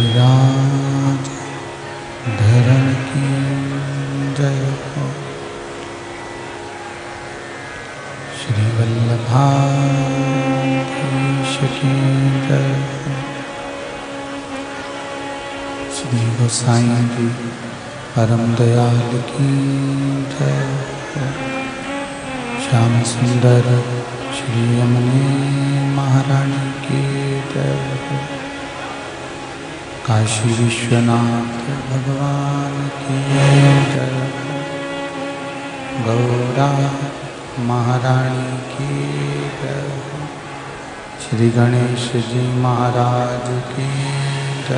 गिरिराज धरण की जय हो। श्री वल्लभाधीश की जय हो। श्री गोसाई जी परम दयाल की जय हो। श्याम सुंदर श्री यमुने महारानी की जय हो। काशी विश्वनाथ भगवान की जय हो। गौरा महारानी की जय हो। श्री गणेश जी महाराज की जय हो।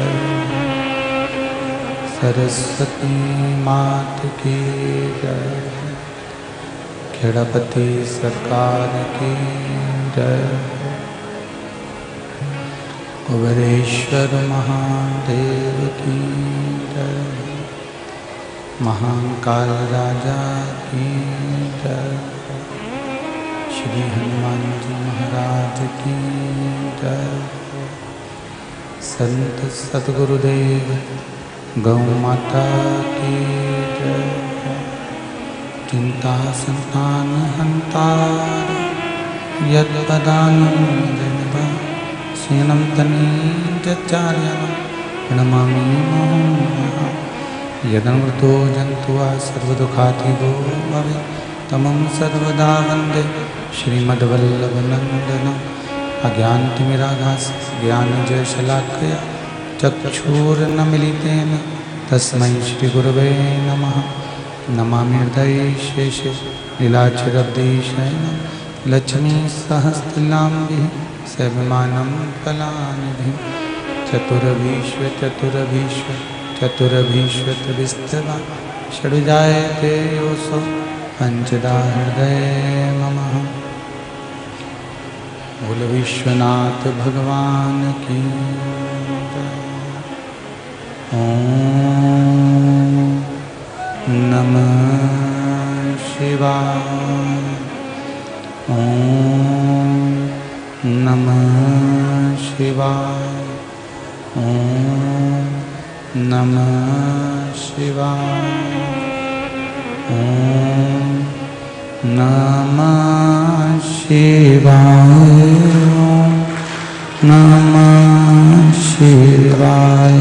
सरस्वती मात की जय हो। खेड़पति सरकार की जय हो। कुबेरेश्वर महादेव की जय हो। महाकाल राजा की जय हो। श्री हनुमान जी महाराज की जय हो। संत सद्गुरुदेव गौ माता की जय हो। चिंता संतान हंतार यत्पदानुजनव सेनं तनीचार्यं प्रणमामि मुहुः। यदनमृतो जन्तुवा सर्वदुःखातिगो भवेत् तमं सर्वदा वन्दे श्रीमद्वल्लभनन्दनम्। अज्ञानतिमिरागास्य ज्ञानजयशलाकया चक्षुरुन्मीलितेन तस्मै श्रीगुरवे नमः। नमामि हृदये शेषे लीलाक्षरब्धीशयनं लक्ष्मीसहस्रनाम्भिः सेव्यमानं कलानिधिं। चतुरभीष्वतविस्तवा षड्विजायते योऽसौ पञ्चदा हृदये ममः। बोल विश्वनाथ भगवान की जय। ओम नमः शिवाय। ओम नमः शिवाय। ओम नमः शिवाय। ओम नमः शिवाय। ओम नमः शिवाय।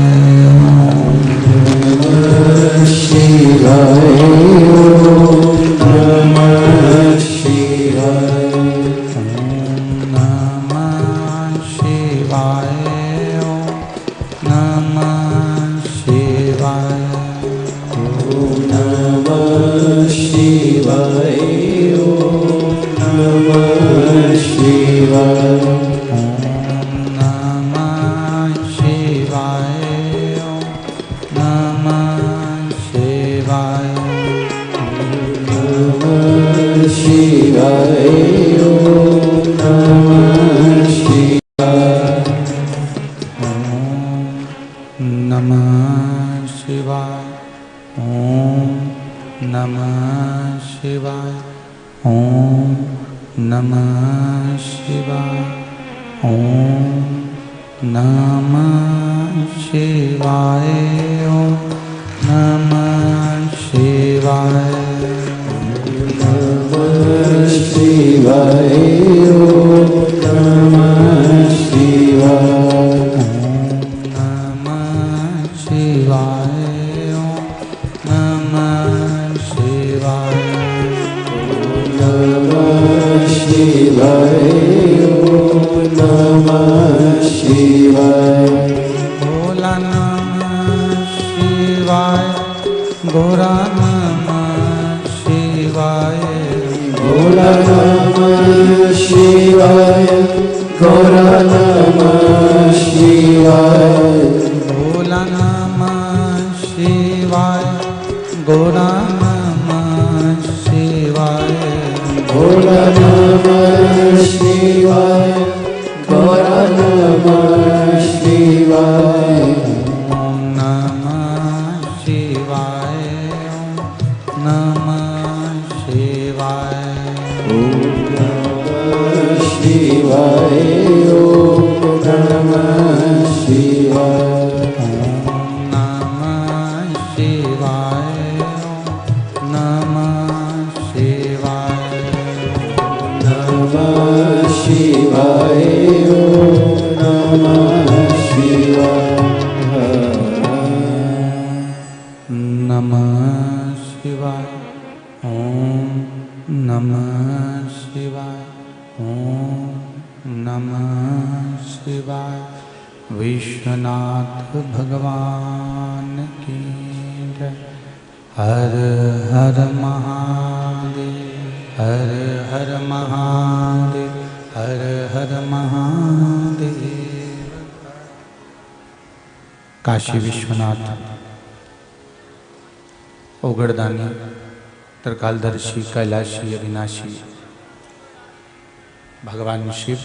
ओम नमः शिवाय। ओम नमः शिवाय। ओम नमः शिवाय। ओम नमः शिवाय। ओम नमः शिवाय। ओम नमः शिवाय। ओम नमः शिवाय। ओम नमः शिवाय। नमः शिवाय। ओम नमः शिवाय। ओम नमः शिवाय। ओम नमः शिवाय। ओम नमः शिवाय। ओम नमः शिवाय। ओम नमः शिवाय। नमः शिवाय। ओम नमः शिवाय। ओम नमः शिवाय। ओम नमः शिवाय। नमः शिवाय। ओम नमः शिवाय। भोला नमः शिवाय। गोरा नमः शिवाय। भोला नमः शिवाय। गोरा नमः शिवाय। भोला नमः शिवाय। गोरा नमः शिवाय। भोला नमः शिवाय। गोरा नमः शिवाय। ओम नमः शिवाय। ओम नमः शिवाय। ओम नमः शिवाय। ओम नमः शिवाय। भगवान की जय। हर हर महादेव, हर हर महादेव, हर हर महादेव। काशी विश्वनाथ, ओगड़दानी, त्रिकालदर्शी, कैलाशी, अविनाशी भगवान शिव,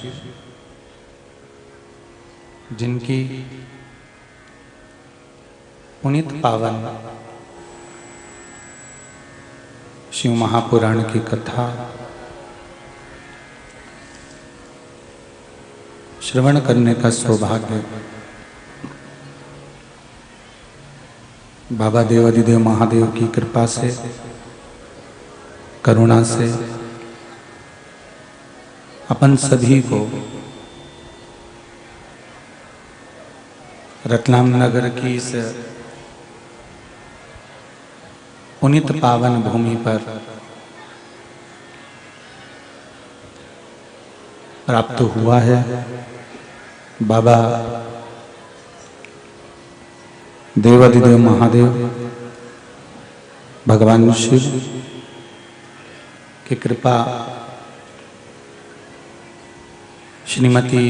जिनकी पुनीत पावन शिव महापुराण की कथा श्रवण करने का सौभाग्य बाबा देवाधिदेव महादेव की कृपा से, करुणा से अपन सभी को रतलाम नगर की इस पुनीत पावन भूमि पर प्राप्त हुआ है। बाबा देवाधिदेव महादेव भगवान शिव की कृपा श्रीमती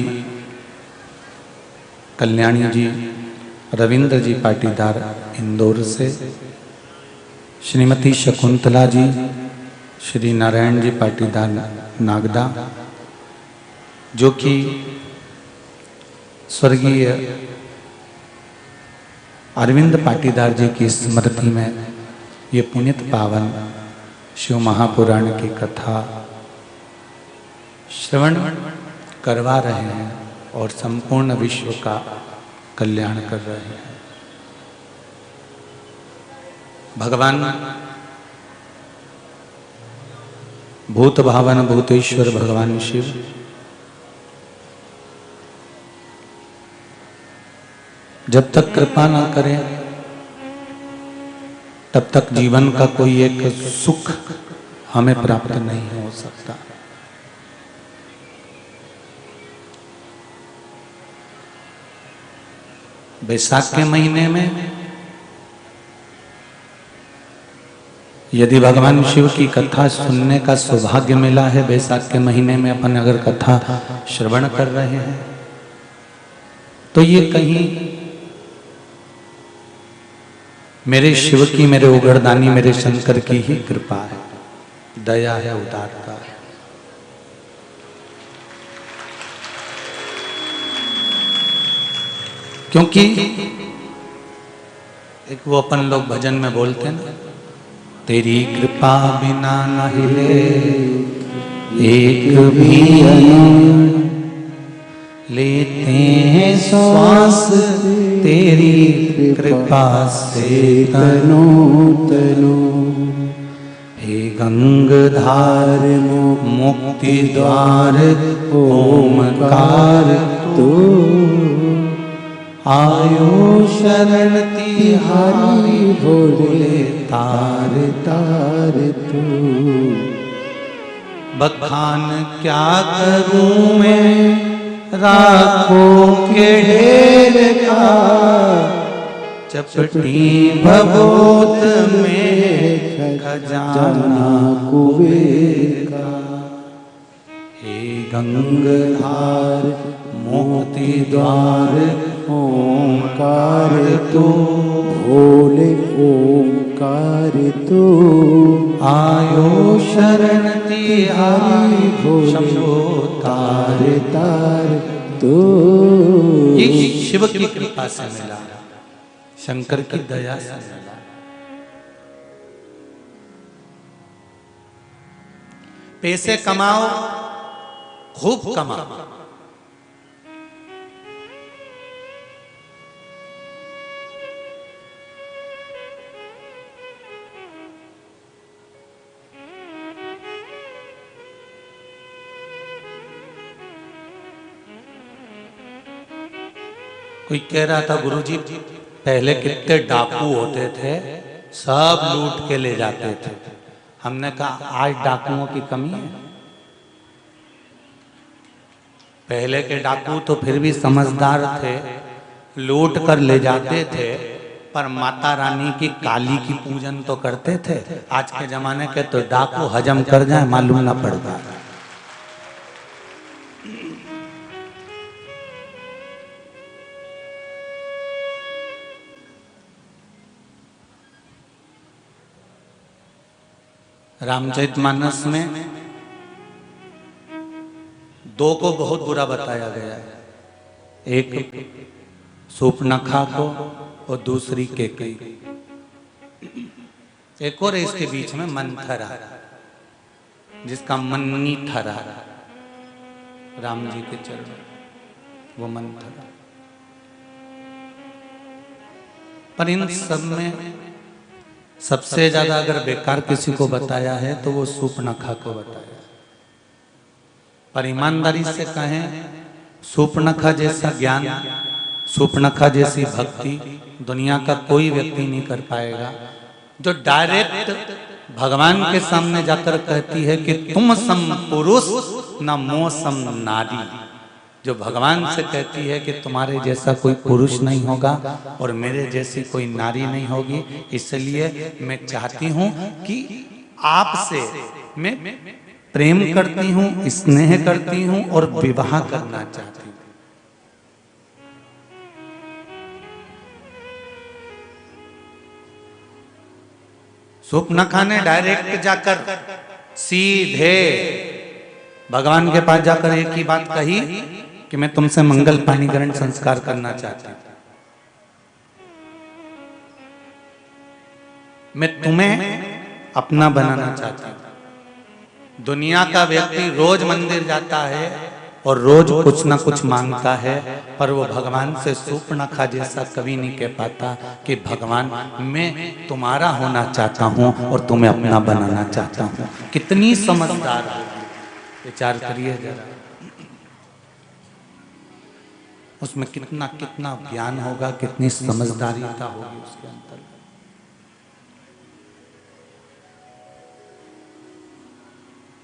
कल्याणी जी, रविंद्र जी पाटीदार इंदौर से, श्रीमती शकुंतला जी, श्री नारायण जी पाटीदार नागदा, जो कि स्वर्गीय अरविंद पाटीदार जी की स्मृति में ये पुनीत पावन शिव महापुराण की कथा श्रवण करवा रहे हैं और संपूर्ण विश्व का कल्याण कर रहे हैं। भगवान भूत भावन भूतेश्वर भगवान शिव जब तक कृपा न करें तब तक जीवन का कोई एक सुख हमें प्राप्त नहीं हो सकता। बैसाख के महीने में यदि भगवान शिव की कथा सुनने का सौभाग्य मिला है, बैसाख के महीने में अपन अगर कथा श्रवण कर रहे हैं, तो ये कहीं मेरे शिव की, मेरे उगड़दानी, मेरे शंकर की ही कृपा है, दया है, उदारता है। क्योंकि एक वो अपन लोग भजन में बोलते हैं ना, तेरी कृपा बिना न हिले एक भी अणु, लेते हैं श्वास तेरी कृपा से तनो तनो। हे गंगाधार मुक्ति द्वार ओमकार तू, आयो शरण तिहारी भोले तार तार तू। बखान क्या करूं मैं राखों के ढेर का, चपटी भभूत में खजाना कुबेर का। हे गंगाधार मुक्ति द्वार ओंकार तू, भोले ओंकार तू। आयो शरण तिहारी भोले तार तार तू। ये शिव की कृपा से मिला, शंकर की दया से मिला। पैसे कमाओ, खूब कमाओ, कोई कह रहा था गुरुजी पहले कितने डाकू होते थे, सब लूट के ले जाते थे। हमने कहा आज डाकुओं की कमी है। पहले के डाकू तो फिर भी समझदार थे, लूट कर ले जाते थे, पर माता रानी की काली की पूजन तो करते थे। आज के जमाने के तो डाकू हजम कर जाए मालूम ना पड़ता। रामचरितमानस में दो को बहुत बुरा बताया गया है, एक शूर्पणखा को और दूसरी कैकेयी। एक और इसके बीच में मंथरा, जिसका मन्नी थरा राम जी के चरण, वो मंथरा। पर इन सब में सबसे ज्यादा अगर बेकार किसी को बताया है तो वो शूर्पणखा को बताया। पर ईमानदारी से कहें, शूर्पणखा जैसा ज्ञान, शूर्पणखा जैसी भक्ति दुनिया का कोई व्यक्ति नहीं कर पाएगा, जो डायरेक्ट भगवान के सामने जाकर कहती है कि तुम सम पुरुष न मोह सम नारी। जो भगवान से कहती है कि तुम्हारे जैसा कोई पुरुष नहीं होगा और मेरे जैसी कोई नारी नहीं होगी, इसलिए मैं चाहती हूं कि आपसे मैं प्रेम करती हूं, स्नेह करती हूं और विवाह करना चाहती हूं। शूर्पणखा ने डायरेक्ट जाकर सीधे भगवान के पास जाकर एक ही बात कही कि मैं तुमसे मंगल पानी ग्रहण संस्कार करना चाहती हूं, मैं तुम्हें अपना बनाना चाहती हूं। दुनिया का व्यक्ति रोज मंदिर जाता है और रोज कुछ ना कुछ मांगता है, पर वो भगवान से शूर्पणखा जैसा कभी नहीं कह पाता कि भगवान मैं तुम्हारा होना चाहता हूं और तुम्हें अपना बनाना चाहता हूं। कितनी समझदार होगी, विचार करिए जरा। उसमें कितना कितना ज्ञान होगा, कितनी समझदारीता होगी उसके अंदर।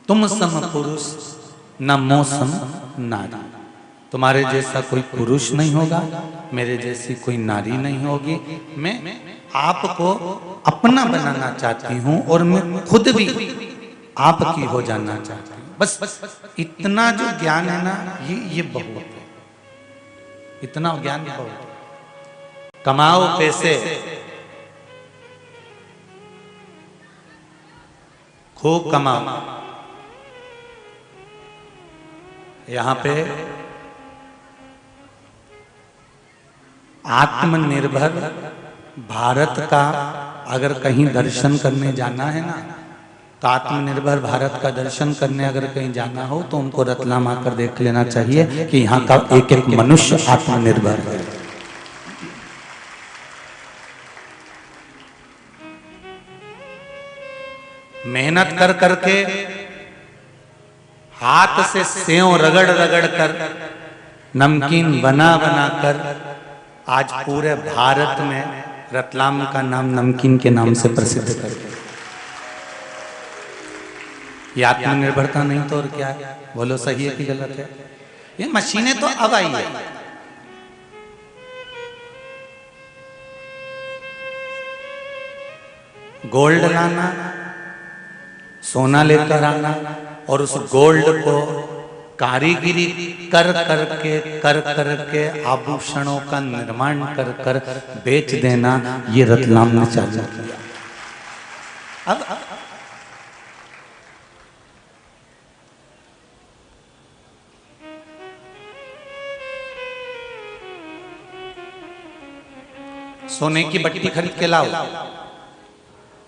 तुम सम पुरुष न मोह सम नारी। तुम्हारे जैसा कोई पुरुष नहीं होगा, मेरे जैसी कोई नारी नहीं होगी। मैं आपको अपना बनाना चाहती हूं और मैं खुद भी आपकी हो जाना चाहती हूं। बस इतना जो ज्ञान है ना, ये बहुत है। इतना ज्ञान बहुत। कमाओ पैसे, खूब कमाओ। यहां पे आत्मनिर्भर भारत का अगर कहीं दर्शन करने जाना है ना, तो आत्मनिर्भर भारत का दर्शन करने अगर कहीं जाना हो तो उनको रतलाम आकर देख लेना चाहिए कि यहाँ का एक एक मनुष्य आत्मनिर्भर है। मेहनत कर करके, हाथ से सेव रगड़ रगड़ कर, नमकीन बना बना कर आज पूरे भारत में रतलाम का नाम नमकीन के नाम से प्रसिद्ध कर दिया। ये आत्मनिर्भरता नहीं तो और क्या है? बोलो सही है कि गलत है? ये मशीनें तो अब आई है। गोल्ड लाना, सोना लेकर आना और उस गोल्ड को कारीगिरी कर करके आभूषणों का निर्माण कर कर बेच देना, ये रतलाम ने चालू किया। अब सोने की बट्टी खरीद के लाओ,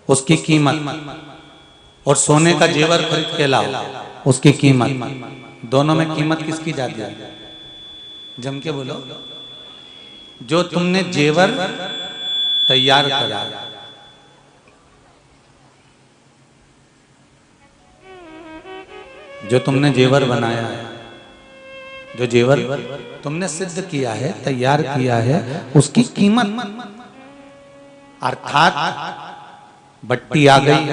उसकी कीमत, और सोने का जेवर खरीद के लाओ, उसकी कीमत, दोनों में कीमत किसकी ज्यादा है? जम के बोलो। जो तुमने जेवर तैयार करा, जो तुमने जेवर बनाया है, जो जेवर तुमने सिद्ध किया है, तैयार किया है, उसकी कीमत, अर्थात बट्टी आ गई,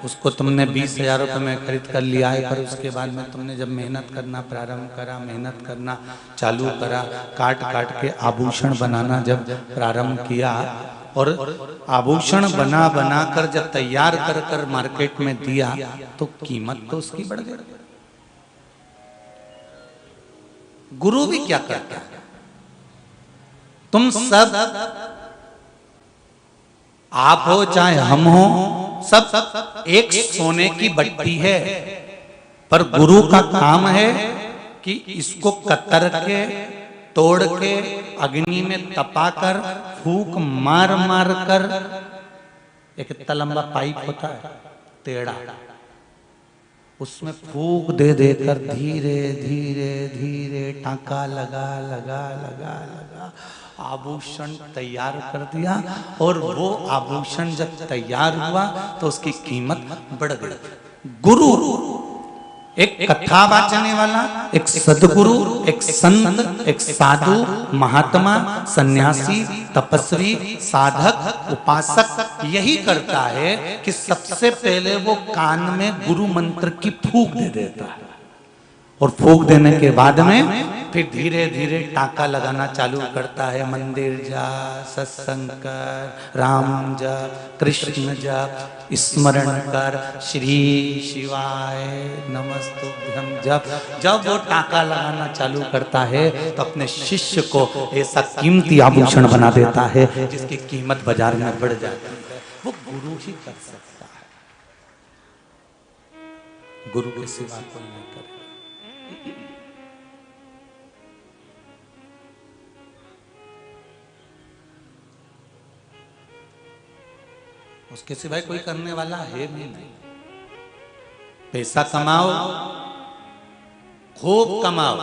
उसको तुमने 20,000 रुपये में खरीद कर लिया है, पर उसके बाद में तुमने जब मेहनत करना प्रारंभ करा, मेहनत करना चालू करा, काट काट के आभूषण बनाना जब प्रारंभ किया, और आभूषण बना बना कर जब तैयार कर कर मार्केट में दिया, तो कीमत तो उसकी बढ़ गई। गुरु भी क्या करता है, तुम सब, आप हो चाहे हम हो, सब एक सोने की बट्टी है, पर गुरु का काम है कि इसको कतर के, तोड़ के, अग्नि में तपा कर, फूंक मार मार कर, एक इतना लंबा पाइप होता है टेढ़ा, उसमें फूंक दे देकर धीरे धीरे धीरे टांका लगा लगा लगा लगा आभूषण तैयार कर दिया। और वो आभूषण जब तैयार हुआ तो उसकी कीमत बढ़ गई। गुरु एक कथा वाचने वाला, एक सदगुरु, एक संत, एक साधु, महात्मा, सन्यासी, तपस्वी, साधक, उपासक यही करता है कि सबसे पहले वो कान में गुरु मंत्र की फूंक दे देता है, और फूंक देने के बाद में फिर धीरे धीरे टाका लगाना चालू करता है। मंदिर जा, सत्संग कर, राम जप, कृष्ण जप, स्मरण कर, श्री शिवाय नमस्तुभ्यं जप। जब वो टाका लगाना चालू करता है तो अपने शिष्य को ऐसा कीमती आभूषण बना देता है जिसकी कीमत बाजार में बढ़ जाती है। वो गुरु ही कर सकता है, गुरु के सिवा कोई नहीं करे। उसके सिवाय कोई करने वाला है भी नहीं। पैसा कमाओ, खूब कमाओ,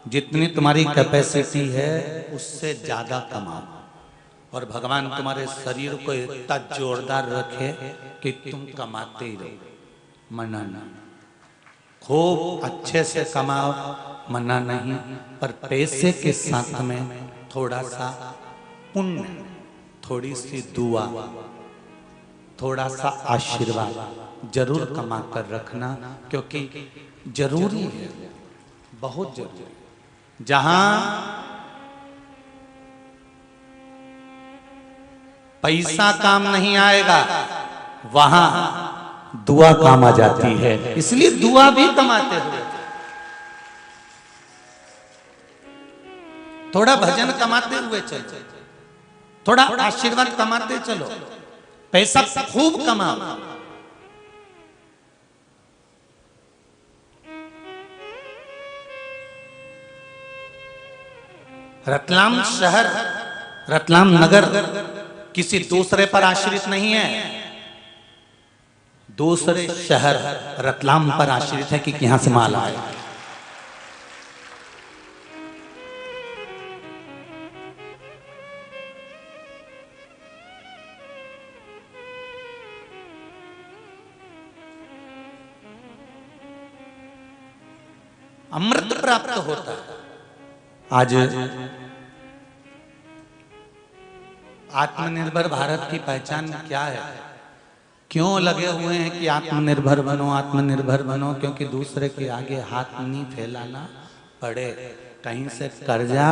जितनी तुम्हारी कैपेसिटी है उससे ज्यादा कमाओ, और भगवान तुम्हारे शरीर को इतना जोरदार रखे कि तुम कमाते ही रहो। मना नहीं, खूब अच्छे से कमाओ, मना नहीं, पर पैसे के साथ में थोड़ा सा पुण्य, थोड़ी सी दुआ, थोड़ा सा आशीर्वाद जरूर कमा कर रखना, क्योंकि जरूरी है, बहुत जरूरी। जहां पैसा काम नहीं आएगा वहां दुआ काम आ जाती है, इसलिए दुआ भी कमाते हुए, थोड़ा भजन कमाते हुए चलो, थोड़ा आशीर्वाद कमाते चलो, पैसा खूब कमाओ। रतलाम शहर, रतलाम नगर किसी दूसरे पर आश्रित नहीं है, दूसरे शहर रतलाम पर आश्रित है कि यहां से माल आए। अमृत प्राप्त होता है। आज आत्मनिर्भर भारत की पहचान क्या है? क्यों लगे हुए हैं कि आत्मनिर्भर बनो, आत्मनिर्भर बनो? क्योंकि दूसरे के आगे हाथ नहीं फैलाना पड़े, कहीं से कर्जा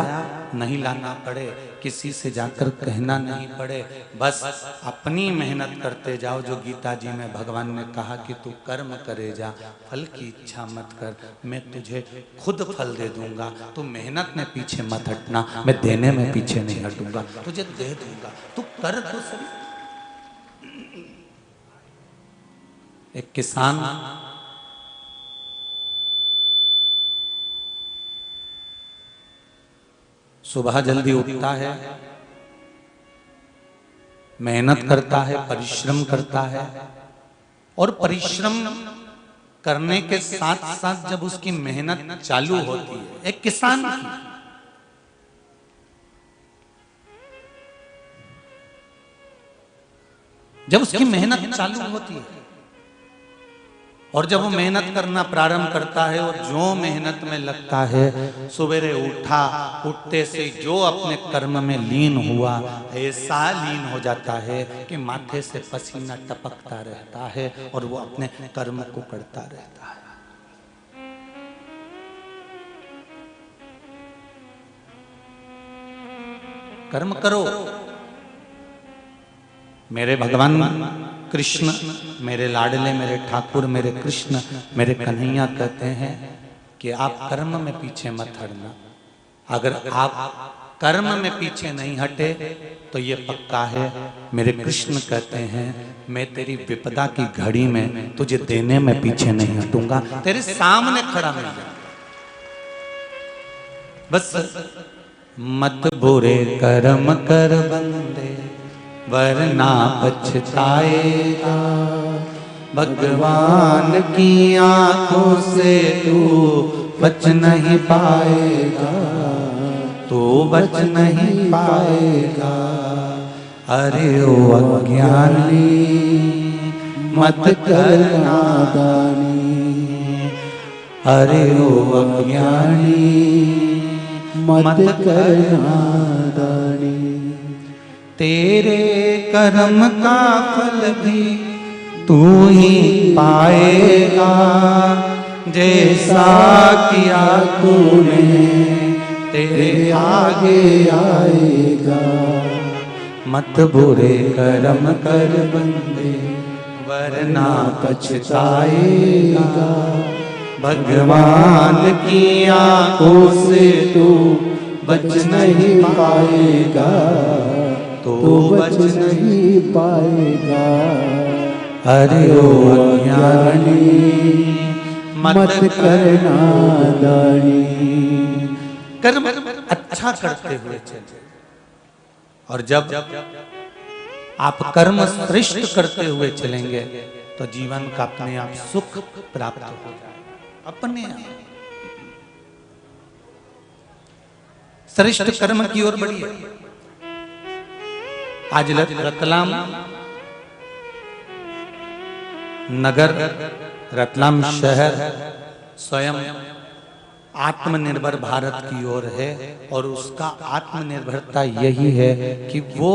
नहीं लाना पड़े, किसी से जाकर कहना नहीं पड़े, बस अपनी मेहनत करते जाओ। जो गीता जी में भगवान ने कहा कि तू कर्म करे जा, फल की इच्छा मत कर, मैं तुझे खुद फल दे दूंगा, तू मेहनत में पीछे मत हटना, मैं देने में पीछे नहीं हटूंगा, तुझे दे दूंगा, तू कर तो सही। एक किसान सुबह जल्दी उठता है, मेहनत करता है, परिश्रम करता है, और परिश्रम करने के साथ साथ जब उसकी मेहनत चालू होती है, एक किसान की, जब उसकी मेहनत चालू होती है और जब वो मेहनत करना प्रारंभ करता है और जो मेहनत में लगता है, सवेरे उठा, उठते से जो अपने कर्म में लीन हुआ, ऐसा लीन हो जाता है कि माथे से पसीना टपकता रहता है और वो अपने कर्म को करता रहता है। कर्म करो। मेरे भगवान कृष्ण, मेरे लाडले, मेरे ठाकुर, मेरे कृष्ण, मेरे कन्हैया कहते हैं कि आप कर्म में पीछे मत हटना। अगर आप कर्म में पीछे नहीं हटे तो ये पक्का है, मेरे कृष्ण कहते हैं मैं तेरी विपदा की घड़ी में तुझे देने में पीछे नहीं हटूंगा, तेरे सामने खड़ा मिल जाऊंगा। बस मत बुरे कर्म कर बंदे वरना पछताएगा, भगवान की आंखों से तू बच नहीं पाएगा, तू बच नहीं पाएगा। अरे ओ अज्ञानी मत कर नादानी, अरे ओ अज्ञानी मत कर नादानी। तेरे कर्म का फल भी तू ही पाएगा, जैसा किया तूने तेरे आगे आएगा। मत बुरे कर्म कर बंदे वरना पछताएगा, भगवान की आंखों से तू बच नहीं पाएगा, तो बच नहीं पाएगा। अरे ओ अज्ञानी मत करना दानी। कर्म अच्छा करते हुए चले, और जब आप कर्म श्रेष्ठ करते हुए चलेंगे तो जीवन का अपने आप सुख प्राप्त हो जाएगा, अपने आप। श्रेष्ठ कर्म की ओर बढ़िए। आज रतलाम नगर, रतलाम शहर स्वयं आत्मनिर्भर भारत की ओर है, और उसका आत्मनिर्भरता यही है कि वो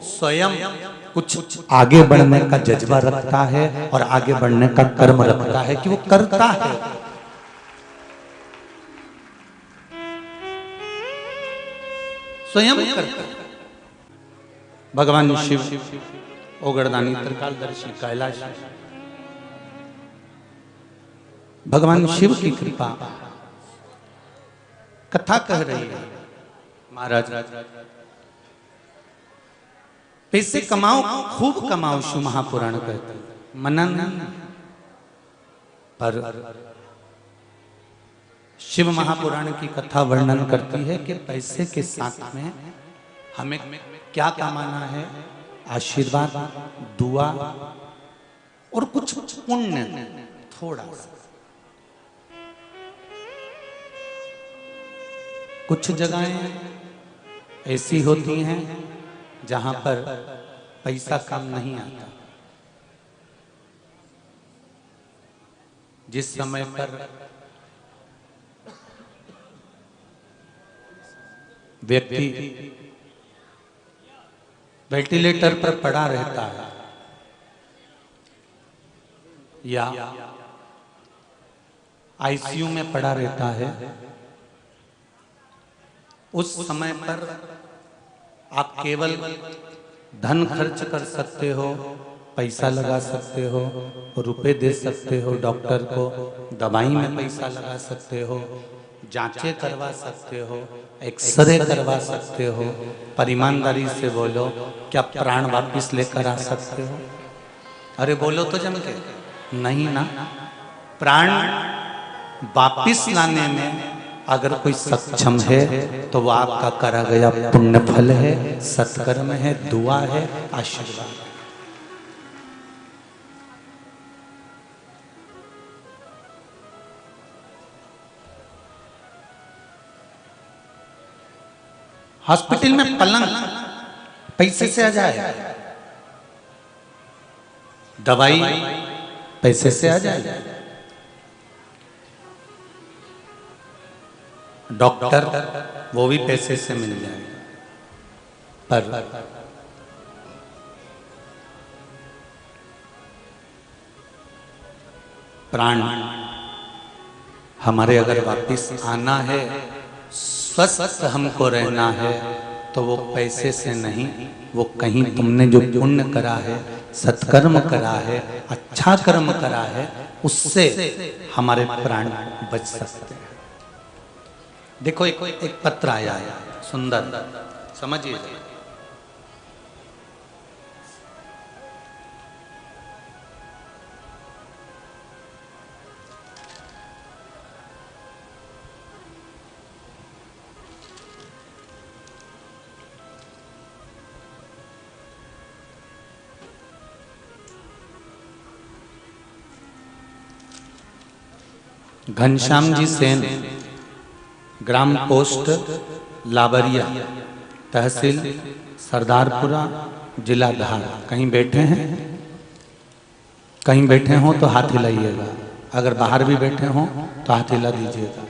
स्वयं कुछ आगे बढ़ने का जज्बा रखता है और आगे बढ़ने का कर्म रखता है कि वो करता है। स्वयं करता है। भगवान शिव ओगरदानी त्रिकालदर्शी कैलाश, भगवान शिव की कृपा कथा कह रही है। महाराज पैसे कमाओ, खूब कमाओ, शिव महापुराण कहते हैं, मनन पर शिव महापुराण की कथा वर्णन करती है कि पैसे के साथ में हमें क्या कमाना है? आशीर्वाद, दुआ और कुछ पुण्य, थोड़ा सा। कुछ जगहें ऐसी होती हैं जहां पर पैसा काम नहीं आता। जिस समय पर व्यक्ति वेंटिलेटर पर पड़ा रहता है या आईसीयू में पड़ा रहता है, उस समय पर आप केवल धन खर्च कर सकते हो, पैसा लगा सकते हो, रुपए दे सकते हो डॉक्टर को, दवाई में पैसा लगा सकते हो, जांचें करवा सकते हो, एक्सरे करवा सकते हो, पर ईमानदारी से बोलो क्या प्राण वापस लेकर आ सकते हो? अरे बोलो तो जम के, नहीं ना। प्राण वापस लाने में अगर कोई सक्षम है तो वो आपका करा गया पुण्य फल है, सत्कर्म है, दुआ है, आशीर्वाद। हॉस्पिटल में पलंग पैसे से आ जाए, दवाई पैसे से आ जाए, डॉक्टर वो भी पैसे से मिल जाए, पर प्राण हमारे अगर वापिस आना है, स्वस्थ हमको रहना है, तो वो पैसे से नहीं, वो कहीं तुमने जो पुण्य करा है, सत्कर्म करा है, अच्छा कर्म करा है, उससे हमारे प्राण बच सकते हैं। देखो एक पत्र आया है सुंदर, समझिए। घनश्याम जी सेन, ग्राम पोस्ट लाबरिया, तहसील सरदारपुरा, जिला धार। कहीं बैठे हैं? कहीं बैठे हो तो हाथ हिलाइएगा, अगर बाहर भी बैठे हो तो हाथ हिला दीजिएगा।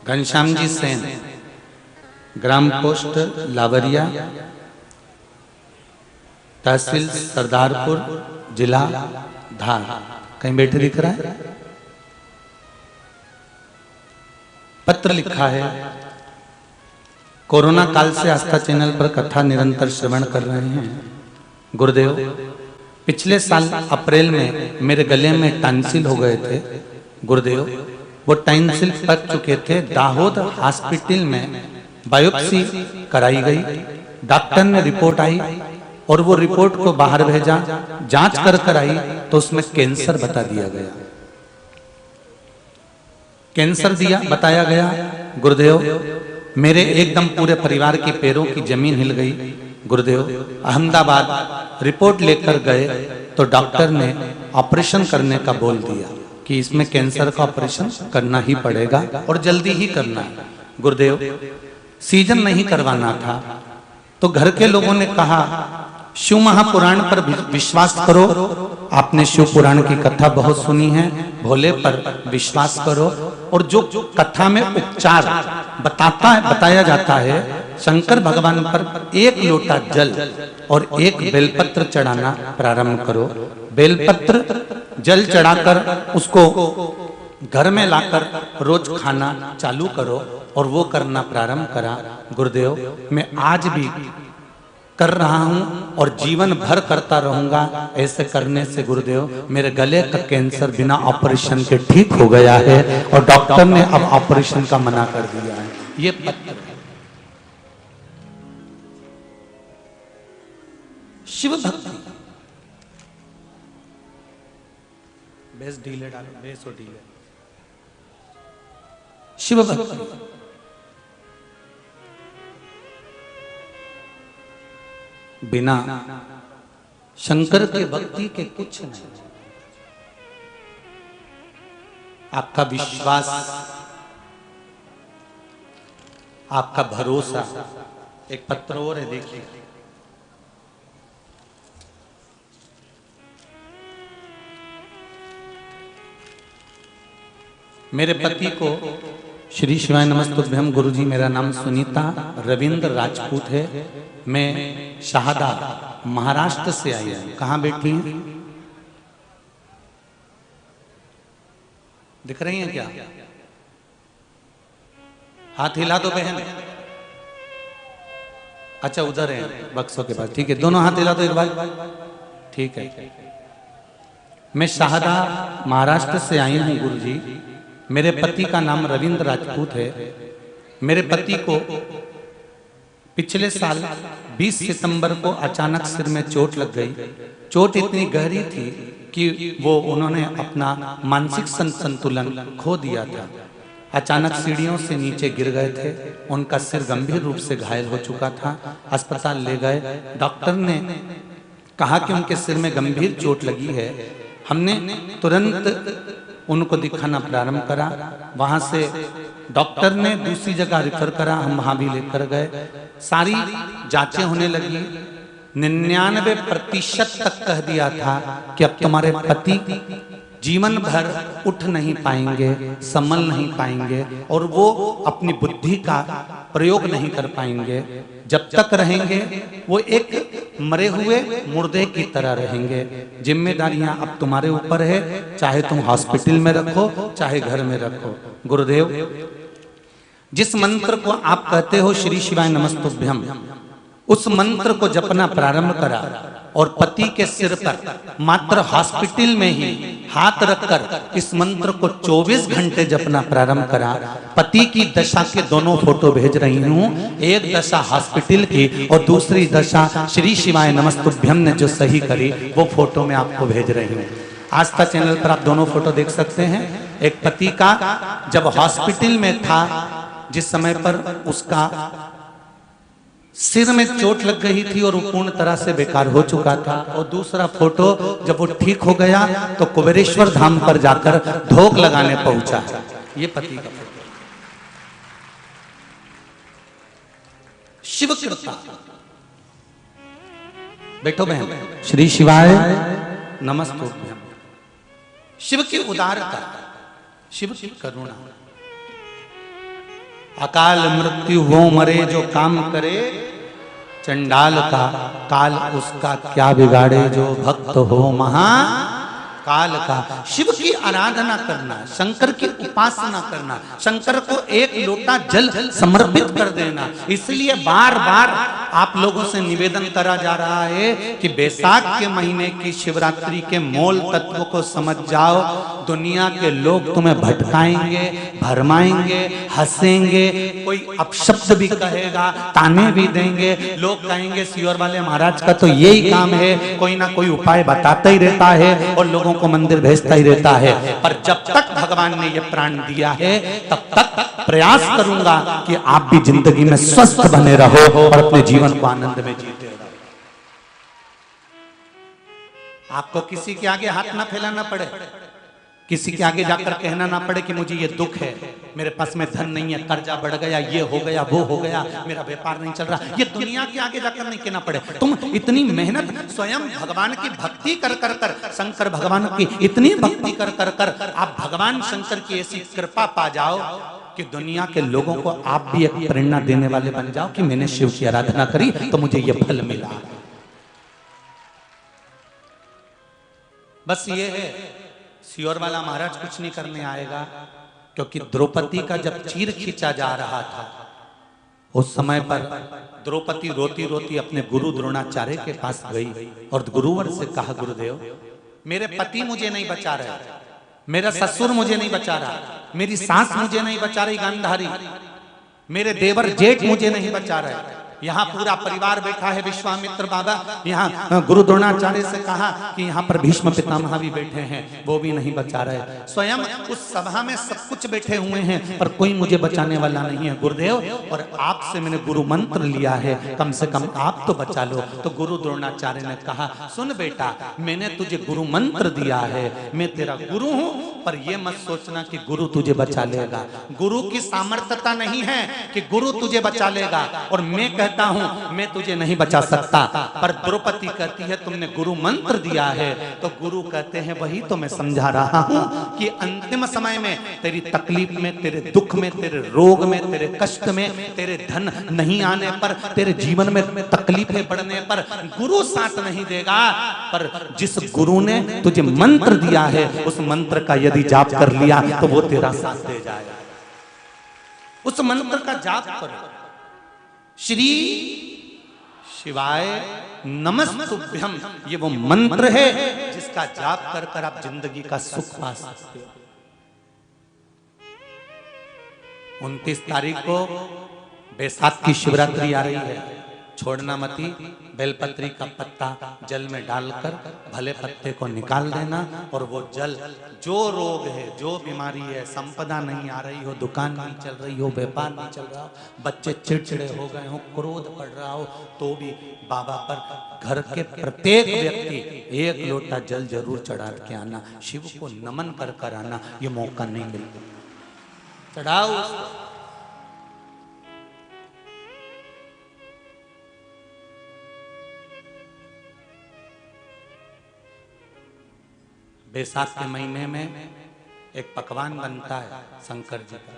घनश्याम जी सेन, ग्राम पोस्ट लाबरिया, तहसील सरदारपुर, जिला धार। कहीं बैठे दिख रहा है? पत्र लिखा है, कोरोना काल से आस्था चैनल पर कथा निरंतर श्रवण कर रहे हैं। गुरुदेव, पिछले साल अप्रैल में मेरे गले में टॉन्सिल हो गए थे। गुरुदेव, वो टॉन्सिल पक चुके थे। दाहोद हॉस्पिटल में बायोप्सी कराई गई, डॉक्टर ने रिपोर्ट आई और वो रिपोर्ट को बाहर भेजा, जांच कर आई तो उसमें कैंसर बता दिया गया। कैंसर दिया बताया गया। गुरुदेव, मेरे एकदम पूरे परिवार के पैरों की जमीन हिल गई। गुरुदेव, अहमदाबाद रिपोर्ट लेकर गए तो डॉक्टर ने ऑपरेशन करने का बोल दिया कि इसमें कैंसर का ऑपरेशन करना ही पड़ेगा और जल्दी ही करना है। गुरुदेव, सीजन नहीं करवाना था तो घर के लोगों ने कहा शिव महापुराण पर विश्वास करो। आपने शिव पुराण की कथा बहुत सुनी है, भोले पर विश्वास करो। और जो कथा में उपचार बताया जाता है, शंकर भगवान पर एक लोटा जल और एक बेलपत्र चढ़ाना प्रारंभ करो। बेलपत्र जल चढ़ाकर उसको घर में लाकर रोज खाना चालू करो और वो करना प्रारंभ करा। गुरुदेव, मैं आज भी कर रहा हूं और जीवन भर करता रहूंगा। ऐसे करने से गुरुदेव मेरे गले का कैंसर बिना ऑपरेशन के ठीक हो गया है और डॉक्टर ने अब ऑपरेशन का मना कर दिया है। ये पत्र है। शिव भक्ति, बेस ढीले डालो, बेस और ढीले। शिव भक्ति बिना शंकर के भक्ति के कुछ नहीं। आपका विश्वास, आपका भरोसा। एक पत्र और है, देखिए। मेरे पति को श्री शिवाय नमस्तुभ्यम गुरुजी, मेरा नाम सुनीता रविंद्र राजपूत है। मैं शाहदा महाराष्ट्र से आई हूं। कहाँ बैठी हैं? दिख रही हैं क्या? हाथ हिला दो बहन। अच्छा, उधर है बक्सों के पास। ठीक है, दोनों हाथ हिला दो एक बार। ठीक है। मैं शाहदा महाराष्ट्र से आई हूं गुरुजी। मेरे पति का नाम रविंद्र राजपूत है। मेरे पति को पिछले साल 20 सितंबर को अचानक सिर में चोट लग गई। चोट इतनी गहरी थी कि उन्होंने अपना मानसिक संतुलन खो दिया था। अचानक सीढ़ियों से नीचे गिर गए थे। उनका सिर गंभीर रूप से घायल हो चुका था। अस्पताल ले गए। डॉक्टर ने कहा कि उनके सिर में गंभीर चोट लगी है। हमने तुरंत उनको दिखाना प्रारंभ करा। वहां से डॉक्टर ने दूसरी जगह रिफर करा, हम वहां भी लेकर गए। सारी जांचें होने लगी। 99% तक कह दिया था कि अब तुम्हारे पति जीवन भर उठ नहीं पाएंगे, संभल नहीं पाएंगे और वो अपनी बुद्धि का प्रयोग नहीं कर पाएंगे। जब तक रहेंगे वो एक मरे हुए मुर्दे की तरह रहेंगे। जिम्मेदारियां अब तुम्हारे ऊपर है, चाहे तुम हॉस्पिटल में रखो चाहे घर में रखो। गुरुदेव, जिस मंत्र को आप कहते हो श्री शिवाय नमस्तुभ्यम, उस मंत्र को जपना प्रारंभ करा और पति के सिर पर मात्र हॉस्पिटल में ही हाथ रखकर इस मंत्र को 24 घंटे जपना प्रारंभ करा। पति की दशा के दोनों फोटो भेज रही हूं, एक दशा हॉस्पिटल की और दूसरी दशा श्री शिवाय नमस्तुभ्यम ने जो सही करी वो फोटो में आपको भेज रही हूं। आस्था चैनल पर आप दोनों फोटो देख सकते हैं। एक पति का जब हॉस्पिटल में था, जिस समय पर उसका सिर में चोट लग गई थी और वो पूर्ण तरह से बेकार हो चुका था, और दूसरा फोटो जब वो ठीक हो गया तो कुबेरेश्वर धाम पर जाकर ढोक लगाने पहुंचा है। ये पति का फोटो। शिव कृपा। बैठो बहन। श्री शिवाय नमस्तुभ्यम। शिव की उदारता, शिव की करुणा। अकाल मृत्यु वो मरे जो काम करे, चंडाल का काल उसका क्या बिगाड़े, जो भक्त हो महा काल का। शिव की आराधना करना, शंकर की उपासना करना, शंकर को एक लोटा जल समर्पित कर देना। इसलिए बार बार आप लोगों से निवेदन करा जा रहा है कि बैसाख के महीने की शिवरात्रि के मूल तत्व को समझ जाओ। दुनिया के लोग तुम्हें भटकाएंगे, भरमाएंगे, हंसेंगे, कोई अपशब्द भी कहेगा, ताने भी देंगे। लोग कहेंगे सियोर वाले महाराज का तो यही काम है, कोई ना कोई उपाय बताता ही रहता है और लोगों को मंदिर भेजता ही रहता है। पर जब तक भगवान ने यह प्राण दिया है तब तक प्रयास करूंगा कि आप भी जिंदगी में स्वस्थ बने रहो और अपने जीवन को आनंद में जीते रहो। आपको किसी के आगे हाथ ना फैलाना पड़े, किसी के आगे जाकर कहना ना पड़े कि मुझे ये दुख है, मेरे पास में धन नहीं है, कर्जा बढ़ गया, ये हो गया, वो हो गया, मेरा व्यापार नहीं चल रहा। ये दुनिया के आगे जाकर नहीं कहना पड़े। तुम इतनी मेहनत स्वयं भगवान की भक्ति कर कर कर, शंकर भगवान की इतनी भक्ति कर कर कर आप भगवान शंकर की ऐसी कृपा पा जाओ कि दुनिया के लोगों को आप भी एक प्रेरणा देने वाले बन जाओ कि मैंने शिव की आराधना करी तो मुझे ये फल मिला। बस ये है, सियोर वाला महाराज कुछ नहीं करने आएगा, क्योंकि द्रौपदी का जब चीर खींचा जा रहा था उस समय पर द्रौपदी रोती रोती अपने गुरु द्रोणाचार्य के पास गई और गुरुवर से कहा, गुरुदेव मेरे पति मुझे नहीं बचा रहे, मेरा ससुर मुझे नहीं बचा रहा, मेरी सास मुझे नहीं बचा रही गांधारी, मेरे देवर जेठ मुझे नहीं बचा रहे, यहाँ पूरा परिवार बैठा है, विश्वामित्र बाबा, यहाँ गुरु द्रोणाचार्य से कहा कि यहाँ पर भीष्म पितामह भी बैठे हैं, वो भी नहीं बचा रहे। स्वयं उस सभा में सब कुछ बैठे हुए हैं पर कोई मुझे बचाने वाला नहीं है गुरुदेव, और आपसे मैंने गुरु मंत्र लिया है, कम से कम आप तो बचा लो। तो गुरु द्रोणाचार्य ने कहा, सुन बेटा, मैंने तुझे गुरु मंत्र दिया है, मैं तेरा गुरु हूँ, पर यह मत सोचना कि गुरु तुझे बचा लेगा। गुरु की सामर्थ्यता नहीं है कि गुरु तुझे बचा लेगा, और मैं कहता हूं मैं तुझे नहीं बचा सकता। पर द्रौपदी कहती है तुमने गुरु मंत्र दिया है, तो गुरु कहते हैं वही तो मैं समझा रहा हूं कि अंतिम समय में तेरी तकलीफ में, तेरे दुख में, तेरे रोग में, तेरे कष्ट में, तेरे धन नहीं आने पर, तेरे जीवन में तकलीफें बढ़ने पर गुरु साथ नहीं देगा। पर जिस गुरु ने तुझे मंत्र दिया है उस मंत्र का यदि जाप कर लिया तो वो तेरा साथ दे जाएगा। उस मंत्र का जाप करो, श्री शिवाय नमस्तुभ्यम, ये वो मंत्र है जिसका जाप कर कर आप जिंदगी का सुख पा सकते हो। 29 तारीख को बैसाख की शिवरात्रि आ रही है। छोड़ना मती, बेलपत्री का पत्ता जल में डालकर भले पत्ते को निकाल देना, और वो जल, जो रोग है, जो बीमारी है, संपदा नहीं आ रही हो, दुकान नहीं चल रही हो, व्यापार नहीं चल रहा हो, बच्चे चिड़चिड़े हो गए हो, क्रोध पड़ रहा हो, तो भी बाबा पर घर के प्रत्येक व्यक्ति एक लोटा जल जरूर चढ़ा के आना, शिव को नमन कर कर आना। ये मौका नहीं मिलता, चढ़ाओ। बैसाख के महीने में एक पकवान बनता है शंकर जी का।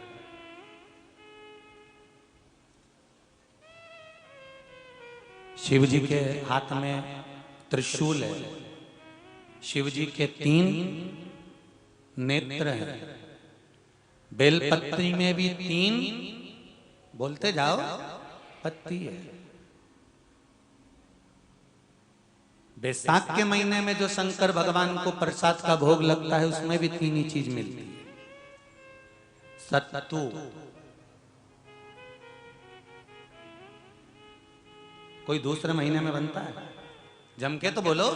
शिव जी के हाथ में त्रिशूल है, शिव जी के 3 नेत्र हैं, बेलपत्री में भी 3 बोलते जाओ पत्ती है। बैसाख के महीने में जो शंकर भगवान को प्रसाद का भोग लगता है उसमें भी 3 ही चीज मिलती है। सत्तू, कोई दूसरे महीने में बनता है? जम के तो बोलो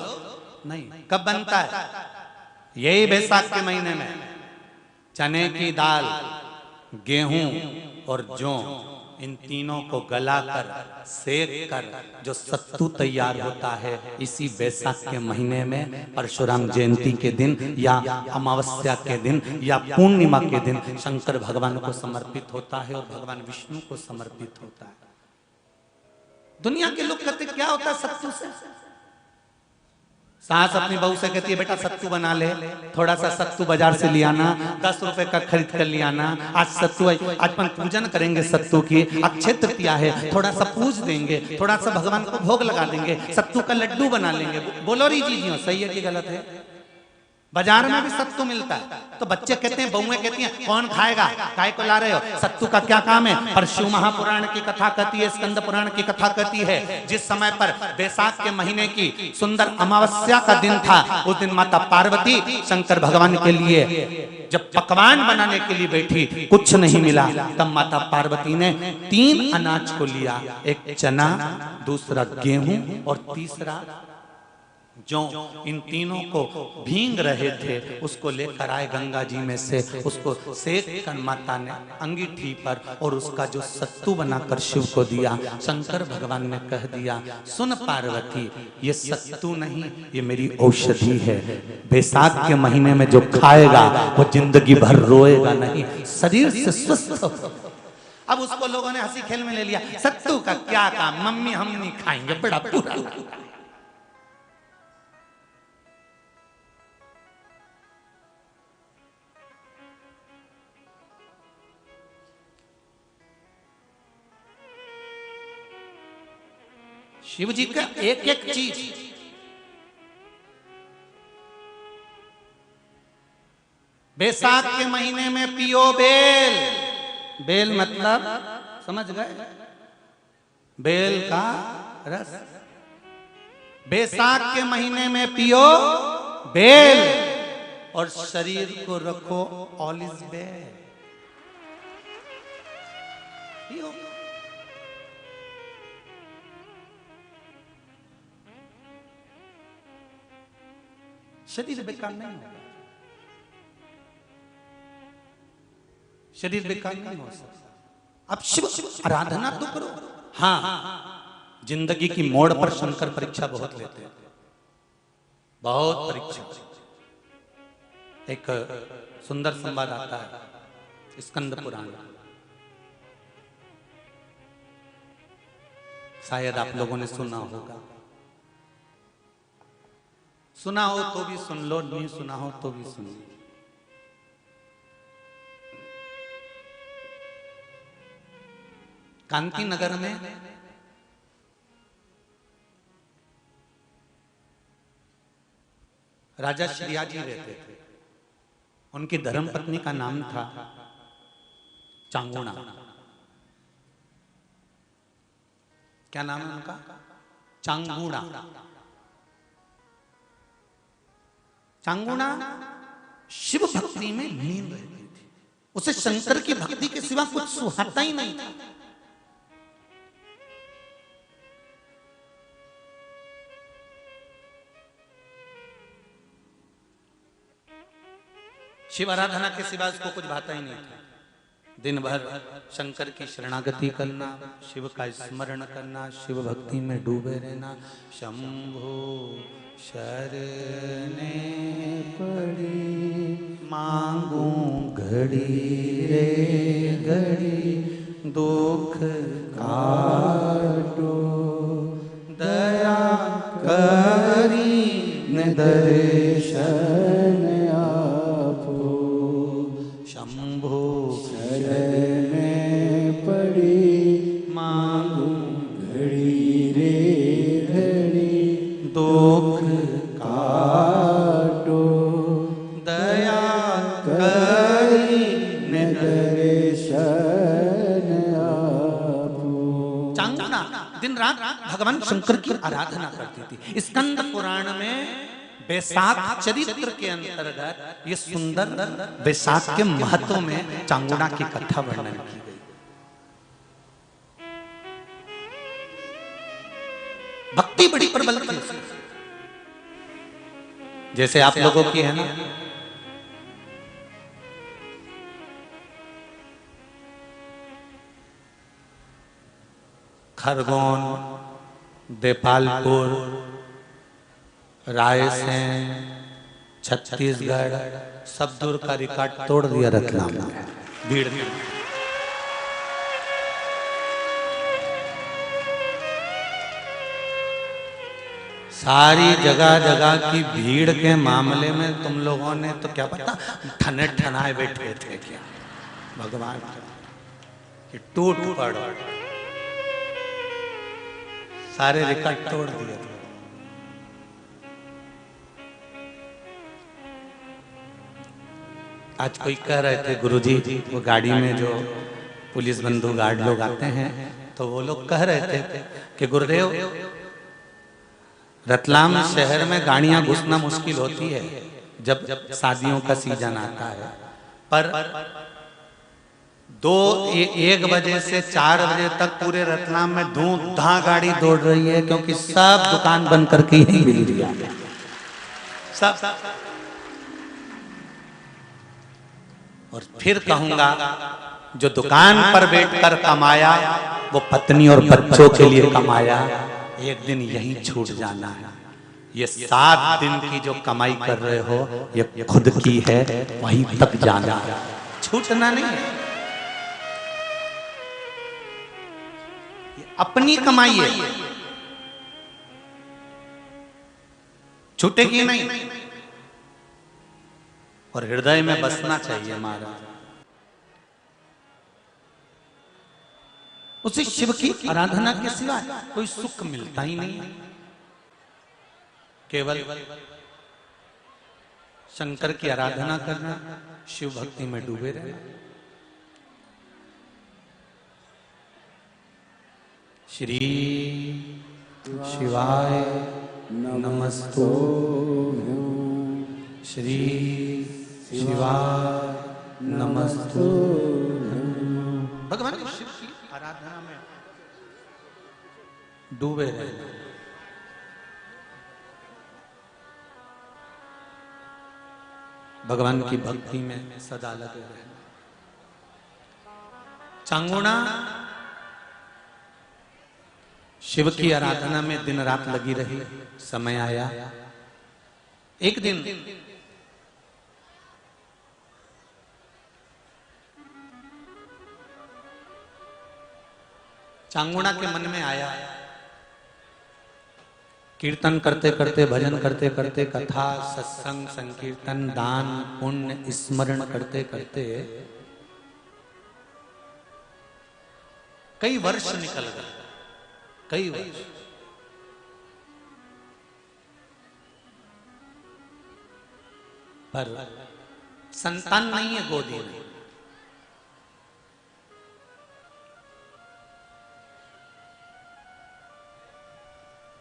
नहीं। कब बनता है? यही बैसाख के महीने में। चने की दाल, गेहूं और जौ, इन तीनों को गलाकर सेक कर जो सत्तू तैयार होता है, इसी बैसाख के महीने में परशुराम जयंती के दिन या अमावस्या के दिन या पूर्णिमा के दिन शंकर भगवान को समर्पित होता है और भगवान विष्णु को समर्पित होता है। दुनिया के लोग कहते क्या होता है सत्तू से? सास अपनी बहू से कहती है बेटा सत्तू बना ले, थोड़ा सा सत्तू बाजार से ले आना, 10 रुपए का खरीद कर ले आना। आज सत्तू, आज अपन पूजन करेंगे सत्तू की, अक्षय तृतीया है, थोड़ा सा पूज देंगे, थोड़ा सा भगवान को भोग लगा देंगे, सत्तू का लड्डू बना लेंगे। बोलो री जी, सही है कि गलत है? बाजार में भी सत्तू मिलता है तो बच्चे कहते हैं, बहुएं कहती हैं कौन खाएगा, काय को ला रहे हो, सत्तू का क्या काम है? पर शिव महापुराण की कथा कहती है, स्कंद पुराण की कथा कहती है, जिस समय पर बैसाख के महीने की सुंदर अमावस्या का दिन था, उस दिन माता पार्वती शंकर भगवान के लिए जब पकवान बनाने के लिए बैठी, कुछ नहीं मिला, तब माता पार्वती ने 3 अनाज को लिया, एक चना, दूसरा गेहूं और तीसरा जो, इन तीनों को भींग रहे थे उसको लेकर आए गंगा जी में से, उसको सेक कर माता ने अंगीठी पर और उसका जो सत्तू बनाकर शिव को दिया। शंकर भगवान ने कह दिया, सुन पार्वती, ये सत्तू नहीं, ये मेरी औषधि है। बैसाख के महीने में जो खाएगा वो जिंदगी भर रोएगा नहीं, शरीर से स्वस्थ हो। अब उसको लोगों ने हंसी खेल में ले लिया, सत्तू का क्या काम, मम्मी हम नहीं खाएंगे, बड़ा पूरा। शिव जी का एक एक चीज, बैसाख के महीने में पियो बेल। बेल मतलब समझ गए? बेल का रस। बैसाख के महीने में पियो बेल और शरीर को रखो ऑलिव बेल। पियो। शरीर बेकार नहीं होगा, शरीर बेकार नहीं हो सकता। अब शिव आराधना तो करो। हाँ, जिंदगी की मोड़ पर शंकर परीक्षा बहुत लेते हैं, बहुत परीक्षा। एक सुंदर संवाद आता है स्कंद पुराण, शायद आप लोगों ने सुना होगा। सुना हो तो भी सुन लो, नहीं सुना हो तो भी सुन लो। कांति नगर में राजा श्रीयाजी रहते थे। उनकी धर्मपत्नी का नाम था चांगुणा। क्या नाम है उनका? चांगुणा। चांगुणा शिव भक्ति में लीन रहती थी, उसे शंकर की भक्ति के सिवा कुछ सुहाता ही नहीं था। शिव आराधना के सिवा उसको कुछ भाता ही नहीं था। दिन भर शंकर की शरणागति करना, शिव का स्मरण करना, शिव भक्ति में डूबे रहना। शंभो शरणे पड़ी मांगू घड़ी रे घड़ी, दुख काटो दया करी न दर्शन दिन रात भगवान शंकर की आराधना करती थी। स्कंद पुराण में बैसाख चरित्र के अंतर्गत ये सुंदर बैसाख के महत्व में चांगुड़ा की कथा वर्णन की गई। भक्ति बड़ी प्रबल थी, जैसे आप लोगों की है ना। खरगोन, देपालपुर, रायसेन, छत्तीसगढ़ सब दूर का रिकॉर्ड तोड़ दिया रतलाम में भीड़ में। सारी जगह जगह की भीड़ के मामले में तुम लोगों ने तो क्या पता ठने ठनाए बैठे थे क्या भगवान कि टूट पड़ो, सारे रिकॉर्ड तोड़ दिए थे। आज कोई कह रहे थे गुरुजी, वो गाड़ी में जो पुलिस बंधु गार्ड लोग आते हैं तो वो लोग कह रहे थे कि गुरुदेव रतलाम शहर में गाड़ियां घुसना मुश्किल होती है जब शादियों का सीजन आता है, पर 1 बजे से 4 बजे तक पूरे रतलाम में धूम-धाम गाड़ी दौड़ रही है, क्योंकि सब दुकान बंद करके ही मिल रही है सब। और फिर कहूंगा जो दुकान पर बैठकर कमाया वो पत्नी और बच्चों के लिए कमाया, एक दिन यहीं छूट जाना है। ये 7 दिन की जो कमाई कर रहे हो ये खुद की है, वहीं तक जाना है, छूटना नहीं है। ये अपनी कमाई है, छूटेगी नहीं। और हृदय में बसना चाहिए महाराज। उसे शिव की आराधना के सिवा कोई सुख मिलता ही नहीं, केवल शंकर की आराधना करना, शिव भक्ति में डूबे रहना। श्री शिवाय नमस्तु, श्री शिवाय नमस्तु। भगवान शिव की आराधना में डूबे रहना। भगवान की भक्ति में सदा लगे रहना। चांगुड़ा शिव की आराधना में दिन रात लगी रही। समय आया, एक दिन चांगुड़ा के मन में आया, कीर्तन करते करते, भजन करते करते, कथा सत्संग संकीर्तन दान पुण्य स्मरण करते करते कई वर्ष निकल गए, कई वर्ष। पर संतान नहीं है गोदी में।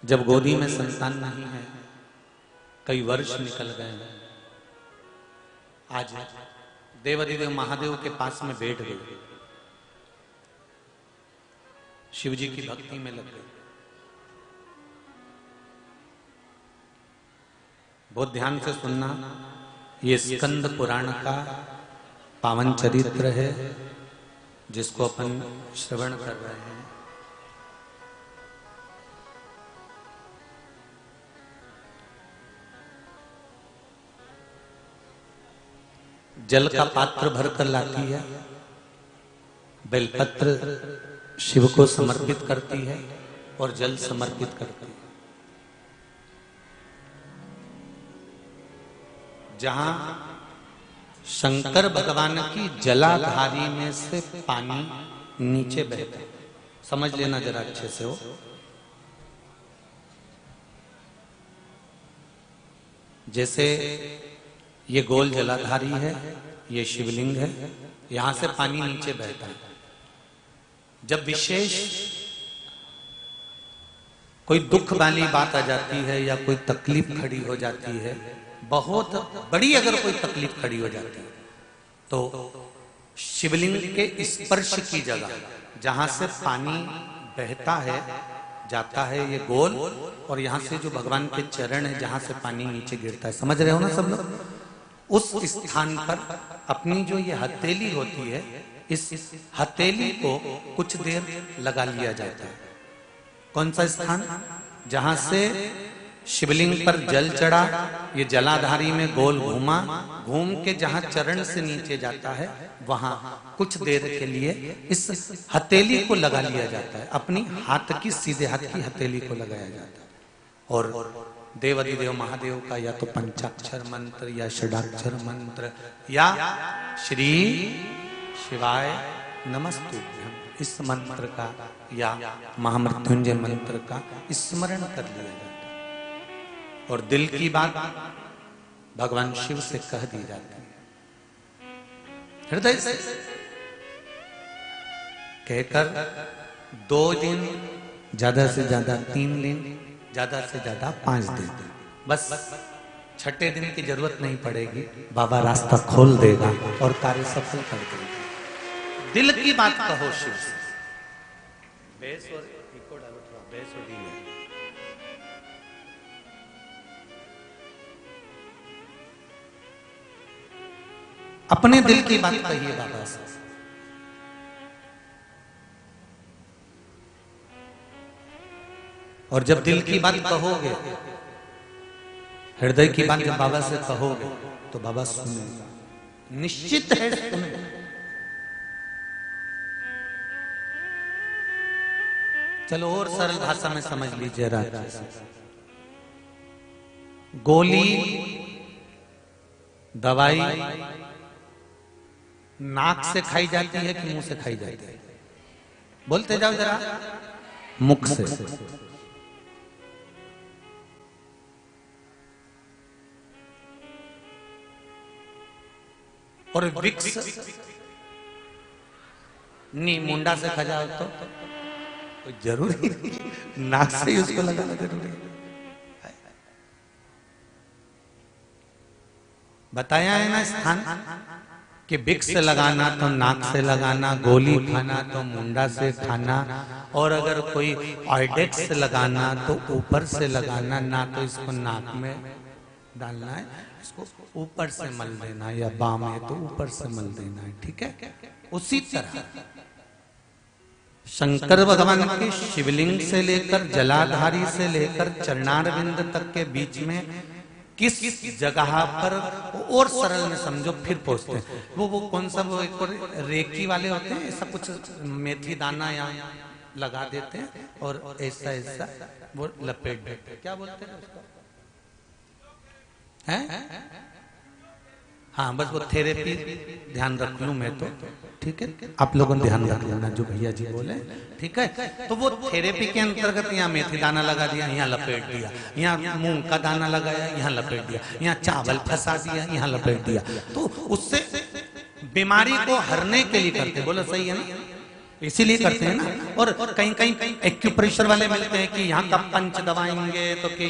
जब गोदी में संतान नहीं है, कई वर्ष निकल गए, आज देवाधिदेव महादेव के पास में बैठ गई, शिव जी की भक्ति में लग गई। बहुत ध्यान से सुनना, ये स्कंद पुराण का पावन चरित्र है जिसको अपन श्रवण कर रहे हैं। जल का पात्र भरकर लाती है, बेलपत्र शिव को समर्पित करती है और जल समर्पित करती है। जहां शंकर भगवान की जलाधारी में से पानी नीचे बहता है, समझ लेना जरा अच्छे से हो। जैसे ये गोल जलाधारी है, ये शिवलिंग है, यहां से पानी नीचे बहता है। जब विशेष कोई दुख वाली बात आ जाती है या कोई तकलीफ खड़ी हो जाती है, बहुत बड़ी अगर कोई तकलीफ खड़ी हो जाती है, तो शिवलिंग के स्पर्श की जगह जहां से पानी बहता है जाता है ये गोल, और यहां से जो भगवान के चरण है जहां से पानी नीचे गिरता है, समझ रहे हो ना सब लोग? उस स्थान पर अपनी जो ये हथेली होती है, इस हथेली को कुछ देर लगा लिया जाता है। कौन सा स्थान? जहां से शिवलिंग पर जल चढ़ा, ये जलाधारी में गोल घूमा, घूम के जहां चरण से नीचे जाता है वहां कुछ देर के लिए इस हथेली को लगा लिया जाता है। अपनी हाथ की, सीधे हाथ की हथेली को लगाया जाता है। और देवाधिदेव महादेव का या तो पंचाक्षर मंत्र या षडाक्षर मंत्र या श्री शिवाय नमस्तुभ्यं, इस मंत्र का या महामृत्युंजय मंत्र का स्मरण कर लिया जाता है। और दिल की बात भगवान शिव से कह दी जाती है, हृदय से कहकर 2 दिन, ज्यादा से ज्यादा 3 दिन, ज्यादा से ज्यादा 5 दिन, बस 6ठे दिन की जरूरत नहीं पड़ेगी, बाबा रास्ता खोल देगा और कार्य सफल कर देगा। दिल की बात कहो शिव से। बेस और इको डालो थोड़ा, बेस और डी में। अपने दिल की बात कहिए बाबा से। और जब दिल की बात कहोगे, हृदय की बात जब बाबा से कहोगे तो बाबा सुनेगा, निश्चित है सुनेगा। चलो और सरल भाषा में समझ लीजिए राजा। गोली, दवाई नाक से खाई जाती है कि मुंह से खाई जाती है? बोलते जाओ जरा। मुख से। और विक्स नहीं, मुंडा से खा जाओ तो जरूरी नाक से ही उसको लगाना जरूरी है। बताया है ना स्थान कि विक्स से लगाना तो नाक से लगाना, गोली खाना तो मुंडा से खाना, और अगर कोई ऑइडेक्स से लगाना तो ऊपर से लगाना, ना तो इसको नाक में डालना है, इसको ऊपर से मल देना, या बाम है तो ऊपर से मल देना है, ठीक है? उसी तरह शंकर भगवान के शिवलिंग से लेकर जलाधारी से लेकर चरणारविंद तक के बीच में किस जगह पर, और सरल में समझो फिर पहुंचते हैं। वो कौन सा, वो एक और रेकी वाले होते हैं, ऐसा कुछ मेथी दाना यहाँ लगा देते हैं और ऐसा ऐसा वो लपेट देते हैं, क्या बोलते हैं उसको? हैं? हाँ, बस वो थेरेपी ध्यान रख लूं मैं तो, ठीक है? आप लोगों ने ध्यान रख लेना जो भैया जी बोले, ठीक है? तो वो थेरेपी के अंतर्गत यहाँ मेथी दाना लगा दिया, यहाँ लपेट दिया, यहाँ मूंग का दाना लगाया, यहाँ लपेट दिया, यहाँ चावल फंसा दिया, यहाँ लपेट दिया, तो उससे बीमारी को हरने के लिए करते, बोलो सही है ना? इसीलिए करते हैं ना। और कहीं कहीं एक्यूप्रेशर वाले मिलते हैं कि यहाँ का पंच दबाएंगे तो कि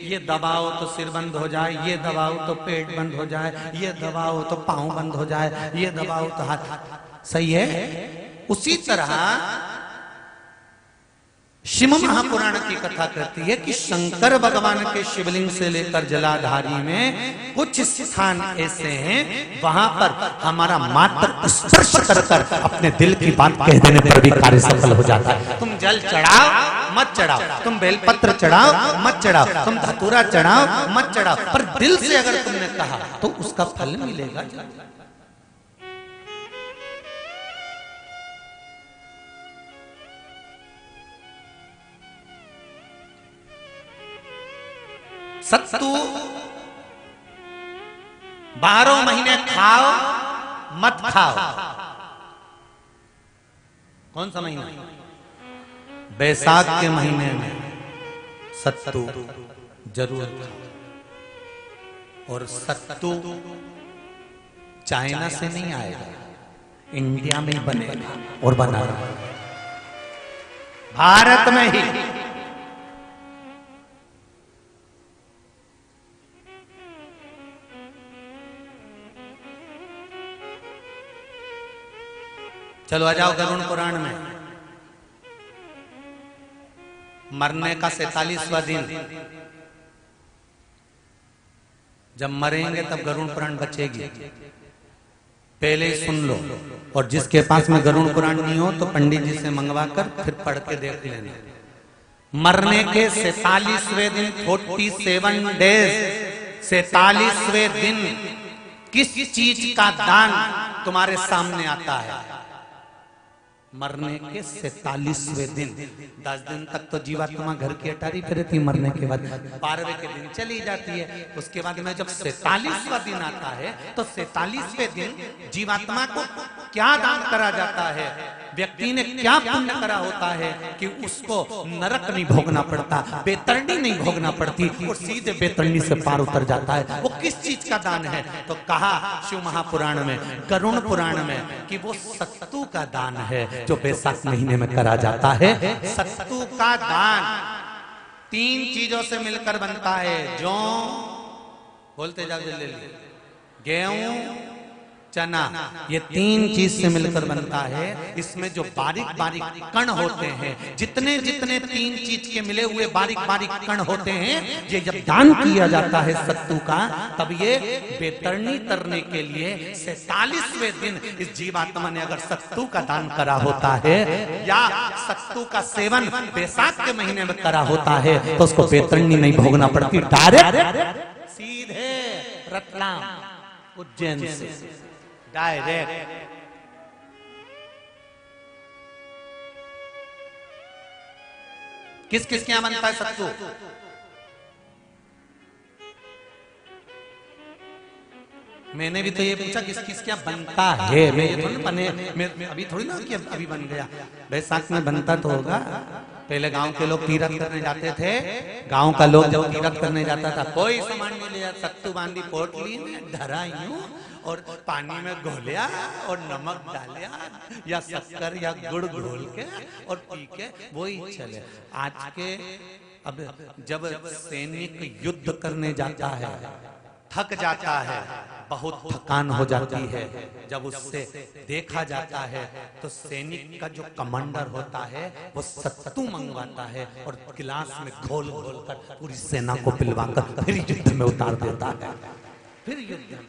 ये दबाओ तो सिर बंद हो जाए, ये दबाओ तो पेट बंद हो जाए, ये दबाओ तो पाँव बंद हो जाए, ये दबाओ तो हाथ। सही है? उसी तरह शिव महापुराण की कथा कहती है कि शंकर भगवान के शिवलिंग से लेकर जलाधारी में कुछ स्थान ऐसे हैं, वहां पर हमारा मात्र स्पर्श कर कर अपने दिल की बात कह देने पर भी कार्य सफल हो जाता है। तुम जल चढ़ाओ मत चढ़ाओ, तुम बेलपत्र चढ़ाओ मत चढ़ाओ, तुम धतूरा चढ़ाओ मत चढ़ाओ, पर दिल से अगर तुमने कहा तो उसका फल मिलेगा। सत्तू 12 महीने खाओ मत खाओ। कौन सा महीना? बैसाख के महीने में सत्तू जरूर खाओ। और सत्तू चाइना से नहीं आएगा, इंडिया में बनेगा और बना भारत में ही। चलो आ जाओ गरुड़ पुराण में। मरने का 47वां दिन, जब मरेंगे तब गरुड़ पुराण बचेगी, पहले ही सुन लो। और जिसके पास में गरुड़ पुराण नहीं हो तो पंडित जी से मंगवा कर फिर पढ़ के देख लेना। मरने के 47वें दिन, 47 डेज, 47वें दिन किस चीज का दान तुम्हारे सामने आता है? मरने के 47वें दिन। 10 दिन तक तो जीवात्मा घर की अटारी फिर थी, मरने के बाद 12वें के दिन चली जाती है। उसके बाद में जब 47वां दिन आता है तो 47वें दिन जीवात्मा को क्या दान करा जाता है? व्यक्ति ने क्या पुण्य करा होता है कि उसको नरक नहीं भोगना पड़ता, बेतरणी नहीं भोगना पड़ती और सीधे बेतरणी से पार उतर जाता है। वो किस चीज का दान है? तो कहा शिव महापुराण में, गरुड़ पुराण में, कि वो सत्तू का दान है जो बैसाख महीने में करा जाता है। सत्तू का दान 3 चीजों से मिलकर बनता है। जौ, बोलते जाओ जल्दी, गेहूं, चना, ये 3 चीज से मिलकर बनता है। इसमें जो बारीक बारीक कण होते हैं, जितने जितने 3 चीज के मिले हुए बारीक बारीक कण होते हैं, ये जब दान किया जाता है सत्तू का, तब ये बेतरणी तरने के लिए 47वें दिन इस जीवात्मा ने अगर सत्तू का दान करा होता है या सत्तू का सेवन बैसाख के महीने में करा होता है तो उसको बेतरणी नहीं भोगना पड़ती, डायरेक्ट सीधे रतलाम उज्जैन से डायरेक्ट। किस किस के यहां बनता है सत्तू? मैंने भी तो ये पूछा किस किस क्या बनता है। मैं ये थोड़ी बने, मैं अभी थोड़ी ना कि अभी बन गया। बैसाख में बनता तो होगा। पहले गांव के लोग तीरथ करने जाते थे। गांव का लोग जब तीरथ करने जाता था, कोई सामान नहीं ले जाता, सत्तू बांधी पोटली में धरा यूं और पानी में घोलिया और नमक डालिया या शक्कर या गुड़ घोल के और पी के वही चले। आज के अब जब सैनिक युद्ध करने जाता है, थक जाता है, बहुत थकान हो जाती है, जब उससे देखा जाता है तो सैनिक का जो कमांडर होता है वो सत्तू मंगवाता है और गिलास में घोल घोल कर पूरी सेना को पिलवाकर फिर युद्ध में उतार देता है। फिर युद्ध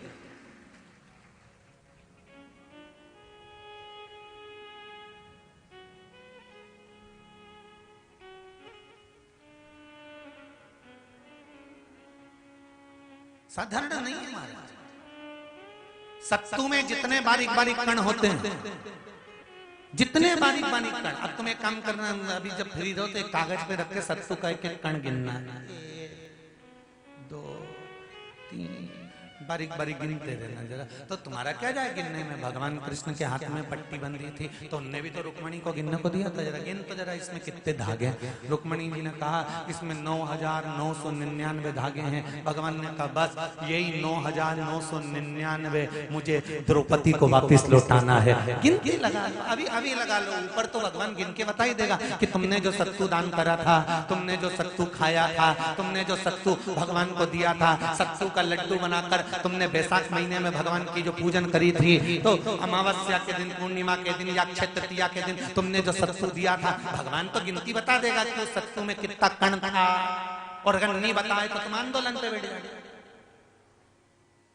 साधारण नहीं है महाराज। सत्तू में जितने बारीक बारीक कण होते हैं, जितने बारीक बारीक कण, अब तुम्हें काम करना, अभी जब फ्री रहो तो एक कागज पे रख के सत्तू का एक एक कण गिनना, 1 2 3 बारीक बारीक गिनते रहना जरा। तो तुम्हारा क्या जाए गिनने में? भगवान कृष्ण के हाथ में पट्टी बंधी थी तो उनने भी तो रुक्मणी को गिनने को दिया था, जरा गिन तो जरा इसमें कितने धागे। रुक्मणी जी ने कहा इसमें 9,999 धागे हैं। भगवान ने कहा बस यही 9,999 मुझे द्रौपदी को वापिस लौटाना है। गिन के लगा लो, अभी अभी लगा लो, ऊपर तो भगवान गिन के बता ही देगा कि तुमने जो सत्तू दान करा था, तुमने जो सत्तू खाया था, तुमने जो सत्तू भगवान को दिया था, सत्तू का लड्डू बनाकर तुमने बैसाख महीने में भगवान की जो पूजन करी थी, तो अमावस्या के दिन, पूर्णिमा के दिन या अक्षय तृतीया के दिन तुमने जो सत्तू दिया था, भगवान तो गिनती बता देगा कि उस सत्तू में कितना कण था। और अगर नहीं बताए तो तुम आंदोलन पे बैठ जाओगे।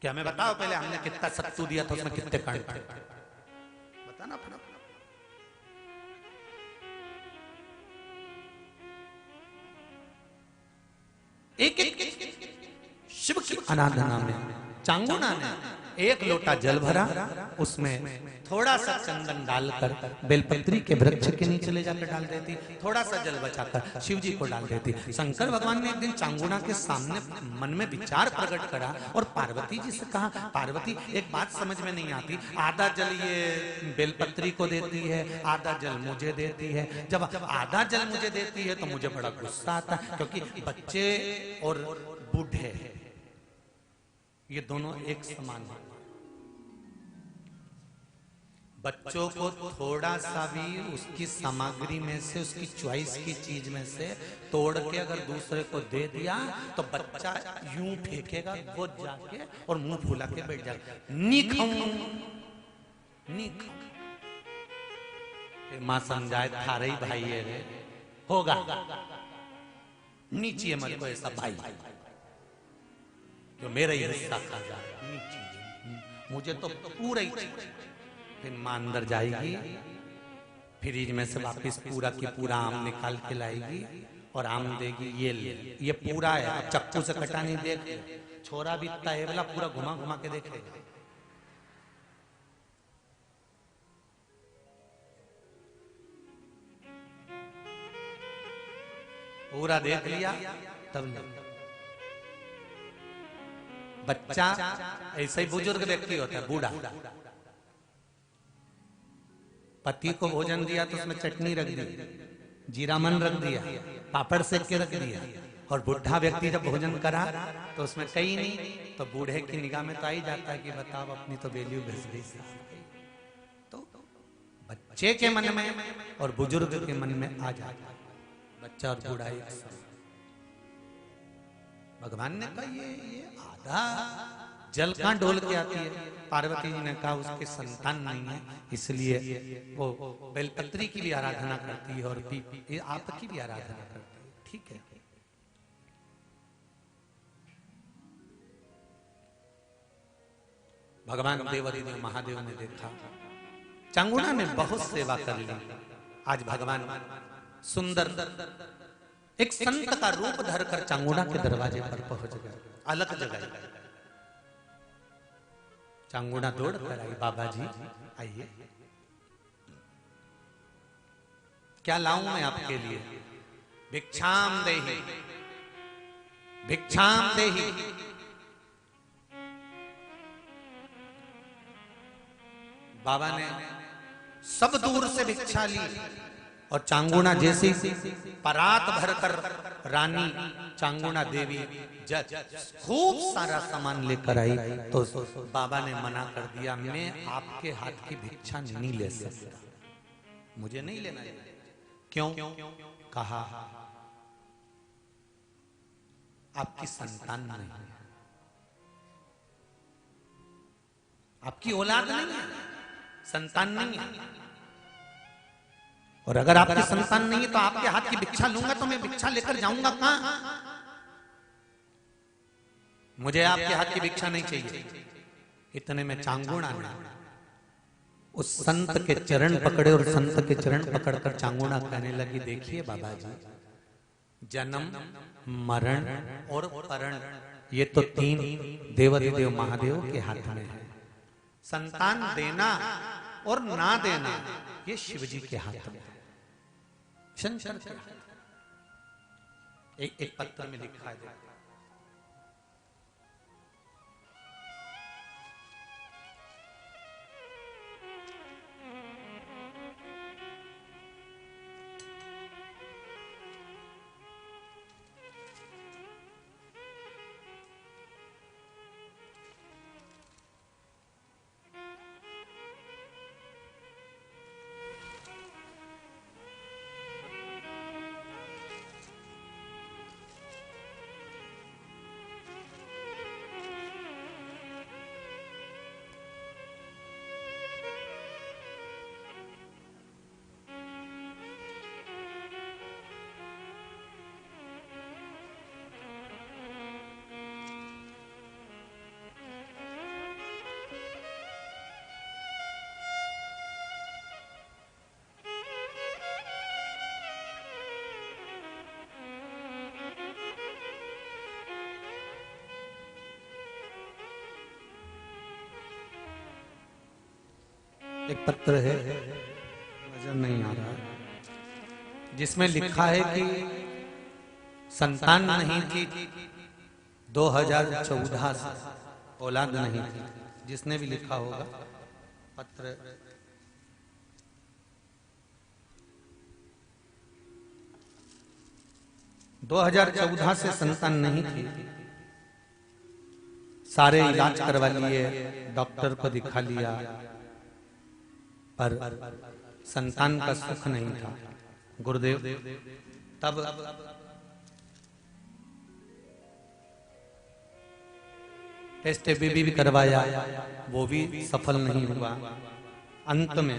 क्या हमें बताओ पहले हमने कितना सत्तू दिया था, उसमें कितने कण थे, बताना पड़ा। एक एक शिव की आराधना में चांगुना ने 1 लोटा जल भरा, उसमें थोड़ा सा चंदन डालकर बेलपत्री के वृक्ष के नीचे ले जाकर डाल देती, थोड़ा सा जल बचाकर शिव जी को डाल देती। शंकर भगवान ने एक दिन चांगुना के सामने मन में विचार प्रकट करा और पार्वती जी से कहा, पार्वती एक बात समझ में नहीं आती, आधा जल ये बेलपत्री को देती है, आधा जल मुझे देती है। जब आधा जल मुझे देती है तो मुझे बड़ा गुस्सा आता है, क्योंकि बच्चे और बूढ़े ये दोनों एक समान हैं। बच्चों को थोड़ा सा भी उसकी सामग्री में से, उसकी चॉइस की चीज में से तोड़ के अगर दूसरे को दे दिया तो बच्चा यूं फेंकेगा, वो जाके और मुंह फुला के बैठ जाएगा, नहीं खाऊं नहीं खाऊं। माँ समझाए थारे ही भाई है रे, होगा नीचे मत को ऐसा भाई जो मेरा ही हिस्सा खा जा, नीचे मुझे तो पूरा ही चाहिए। फिर माँ अंदर जाएगी, फ्रिज में से वापिस पूरा की पूरा आम निकाल के लाएगी और आम देगी, ये ले, ये पूरा है, अब चक्कू से कटा नहीं, देख छोरा भी इतना है वाला, पूरा घुमा घुमा के देखेगा। पूरा देख लिया तब ले। बच्चा ऐसे ही बुजुर्ग व्यक्ति होता है, बूढ़ा, पति को भोजन दिया तो उसमें चटनी रख दी, जीरामन रख दिया, पापड़ सेक के रख दिया, और बुढ़ा व्यक्ति जब भोजन करा तो उसमें कहीं नहीं, तो बूढ़े की निगाह में तो आ ही जाता है कि बताओ अपनी तो वैल्यू घस गई। तो बच्चे के मन में और बुजुर्ग के मन में आ जाता है, बच्चा और बूढ़ा एक साथ। भगवान ने कहा ये आधा जल कहां डोल के आती है। पार्वती जी ने कहा उसके संतान नहीं है, इसलिए वो बेलपत्री की भी आराधना करती है और आपकी भी आराधना करती है। ठीक है, भगवान देवादिदेव महादेव ने देखा चांगुड़ा ने बहुत सेवा कर ली। आज भगवान सुंदर एक संत का रूप धरकर चांगुड़ा के दरवाजे पर पहुंच गए, अलग जगह। चांगुड़ा दौड़ कर आई, बाबा जी आइए, क्या लाऊं मैं आपके लिए? भिक्षाम देहि, भिक्षाम देहि। बाबा ने सब दूर से भिक्षा ली और चांगुड़ा जैसे परात भरकर रानी चांगुड़ा देवी खूब सारा सामान लेकर आई, तो बाबा ने मना कर दिया, मैं आपके हाथ की भिक्षा नहीं ले सकता, मुझे नहीं लेना। क्यों? कहा आपकी संतान नहीं है, आपकी औलाद नहीं है, संतान नहीं है, और अगर आपकी संतान नहीं है तो आपके हाथ की भिक्षा लूंगा तो मैं भिक्षा लेकर जाऊंगा कहां? मुझे आपके हाथ की भिक्षा नहीं चाहिए। इतने में चांगुड़ा ने उस संत के चरण पकड़े और संत के चरण पकड़कर चांगुड़ा कहने लगी, देखिए बाबा जी, जन्म मरण और परण ये तो तीन देवादिदेव महादेव के हाथ में है। संतान देना और ना देना ये शिव जी के हाथ में है, शंकर के हाथ। एक पत्र में लिखा है, एक पत्र है, नजर नहीं आ रहा, जिसमें लिखा है कि संतान नहीं थी 2014 से, औलाद नहीं थी। जिसने भी लिखा होगा पत्र, दो 2014 से संतान नहीं थी, सारे इलाज करवा लिए, डॉक्टर को दिखा लिया, पर संतान का सुख नहीं था। गुरुदेव तब टेस्ट बेबी भी करवाया, वो भी सफल नहीं हुआ। अंत में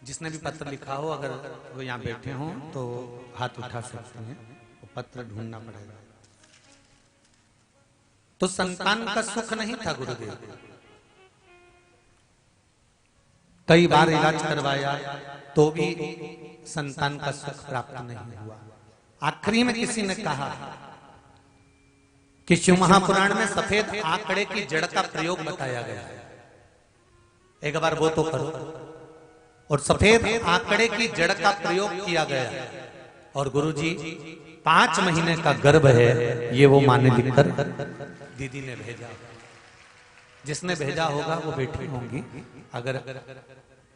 जिसने भी पत्र लिखा हो, अगर वो यहाँ बैठे हों तो हाथ उठा सकते हैं, वो पत्र ढूंढना पड़ेगा। तो संतान का सुख नहीं था गुरुदेव, कई बार इलाज करवाया तो भी संतान का सुख प्राप्त नहीं हुआ। आखिरी में किसी ने कहा कि शिव महापुराण में सफेद आंकड़े की जड़ का प्रयोग बताया गया है, एक बार वो तो करो। और सफेद आंकड़े की जड़ का प्रयोग किया गया और गुरुजी 5 महीने का गर्भ है, ये वो माने लिखकर दीदी ने भेजा। जिसने भेजा होगा वो बैठी होंगी, अगर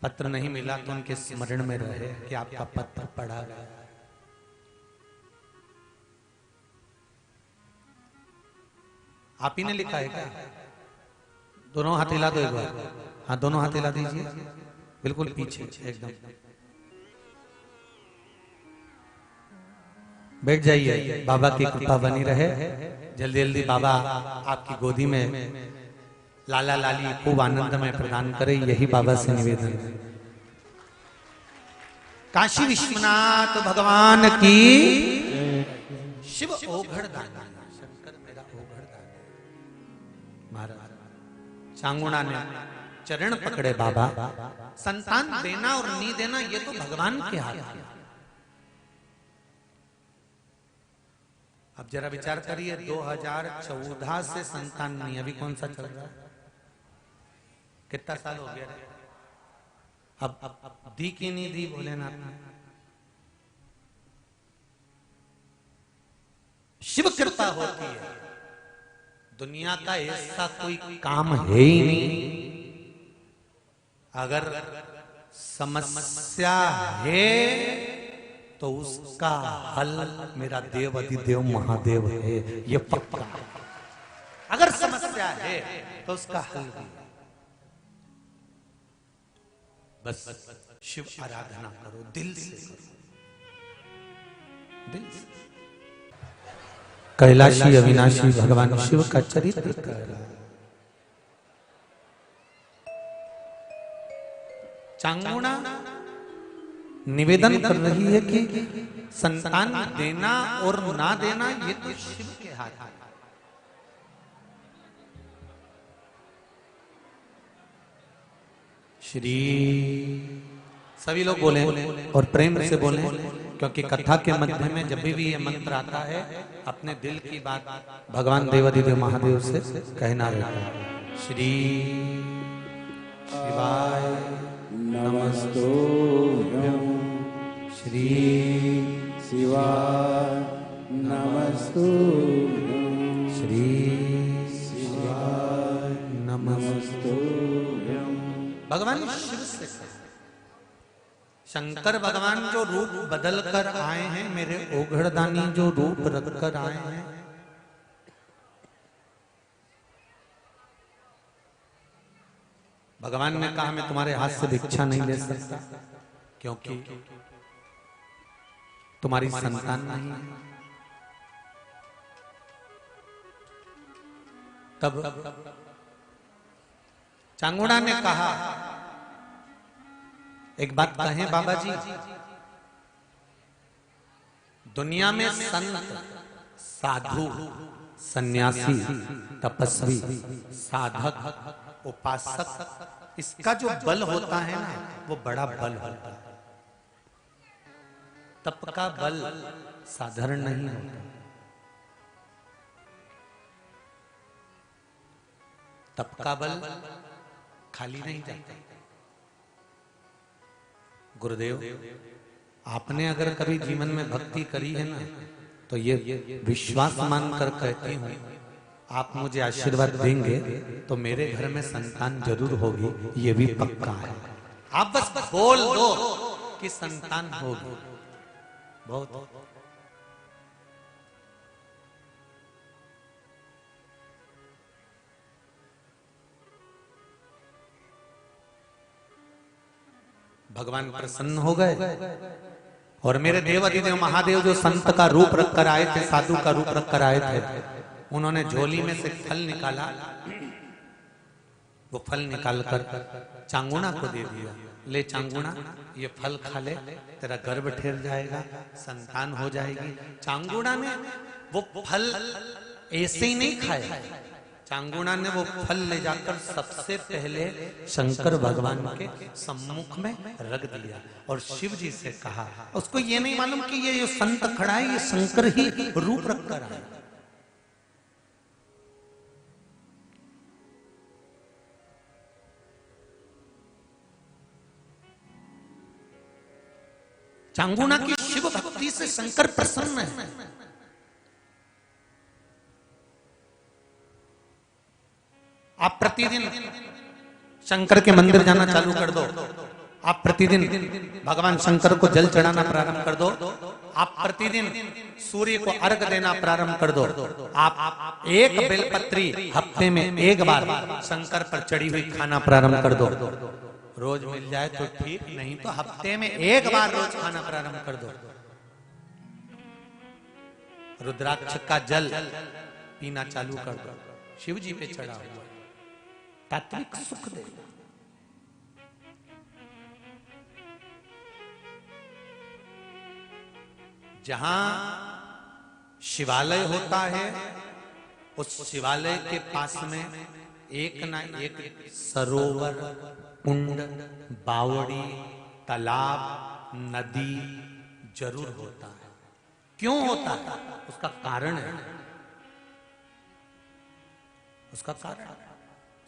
पत्र नहीं मिला तो उनके स्मरण में रहे कि आपका पत्र पढ़ा गया। आप ही ने लिखा है क्या? दोनों हाथ हिला दो एक बार। हाँ, दोनों हाथ हिला दीजिए, बिल्कुल पीछे एकदम। बैठ जाइए, बाबा की कृपा बनी रहे। जल्दी जल्दी बाबा आपकी गोदी में लाला लाली खूब आनंद में प्रदान करे, यही बाबा से निवेदन है। काशी विश्वनाथ भगवान की शिव ओघड़ दानी, शंकर मेरा ओघड़ दानी। महाराज चांगुणा ने चरण पकड़े, बाबा संतान देना और नहीं देना ये तो भगवान के हाथ है। अब जरा विचार करिए, 2014 से संतान नहीं, अभी कौन सा चल रहा है? कितना साल हो गया? अब दी की नहीं दी भोलेनाथ ने? शिव कृपा होती है, दुनिया का ऐसा कोई काम है ही नहीं। अगर समस्या है तो उसका हल मेरा देव अधिदेव महादेव है, ये पक्का। अगर समस्या है तो उसका हल भी। बस शिव आराधना करो, दिल से करो, दिल से। कैलाशी अविनाशी भगवान शिव का चरित्र कह रहा है। चांगुणा निवेदन कर रही है कि संतान देना और ना देना ये तो शिव के हाथ है। श्री सभी लोग बोले और प्रेम से बोले, क्योंकि कथा के मध्य में जब भी ये मंत्र आता है अपने दिल की बात भगवान देवाधिदेव महादेव से कहना रहता है। श्री शिवाय नमस्तुभ्यं, श्री शिवाय नमस्तुभ्यं, श्री शिवाय नमस्तुभ्यं। भगवान शिव से शंकर भगवान जो रूप बदल कर आए हैं, मेरे ओघड़दानी जो रूप रख कर आए हैं, भगवान ने कहा मैं तुम्हारे हाथ से भिक्षा नहीं ले सकता, क्योंकि तुम्हारी संतान नहीं है। तब चांगुणा ने कहा एक बात कहें बाबा जी, दुनिया में संत, साधु, सन्यासी, तपस्वी, साधक, उपासक, इसका जो बल होता है ना, वो बड़ा बल होता है। तप का बल साधारण नहीं होता। तप का बल खाली नहीं जाता। गुरुदेव, आपने अगर कभी जीवन में भक्ति करी है ना, तो ये विश्वास मानकर कहती हूँ, आप मुझे आशीर्वाद देंगे तो मेरे घर में संतान जरूर होगी, ये भी पक्का है। आप बस बोल दो कि संतान होगी, बहुत। भगवान प्रसन्न हो गए और मेरे देवाधिदेव महादेव जो संत का रूप रखकर आए थे, साधु का रूप रखकर आए थे, उन्होंने झोली में से फल निकाला। वो फल निकालकर चांगुणा को दे दिया ले चांगुणा, ये फल खा ले, तेरा गर्भ ठेर जाएगा, संतान हो जाएगी। चांगुणा ने वो फल ऐसे ही नहीं खाया, चांगुणा ने वो फल ले जाकर सबसे पहले शंकर भगवान के सम्मुख में रख दिया और शिव जी से कहा। उसको ये नहीं मालूम कि ये जो संत खड़ा है ये शंकर ही रूप रख कर आया। चांगुणा की शिव भक्ति से शंकर प्रसन्न है। आप प्रतिदिन शंकर के मंदिर जाना चालू कर दो, आप प्रतिदिन भगवान शंकर को जल चढ़ाना प्रारंभ कर दो, आप प्रतिदिन सूर्य को अर्घ देना प्रारंभ कर दो, आप एक बेलपत्री हफ्ते में एक बार शंकर पर चढ़ी हुई खाना प्रारंभ कर दो। रोज मिल जाए तो ठीक, नहीं तो हफ्ते में एक बार रोज खाना प्रारंभ कर दो। रुद्राक्ष का जल पीना चालू कर दो, शिव जी पे चढ़ा हुआ तात्विक सुख देगा। जहां शिवालय होता है उस शिवालय के पास में एक ना एक सरोवर, कुंड, बावड़ी, तालाब, नदी जरूर होता है। क्यों होता है? उसका कारण है, उसका कारण।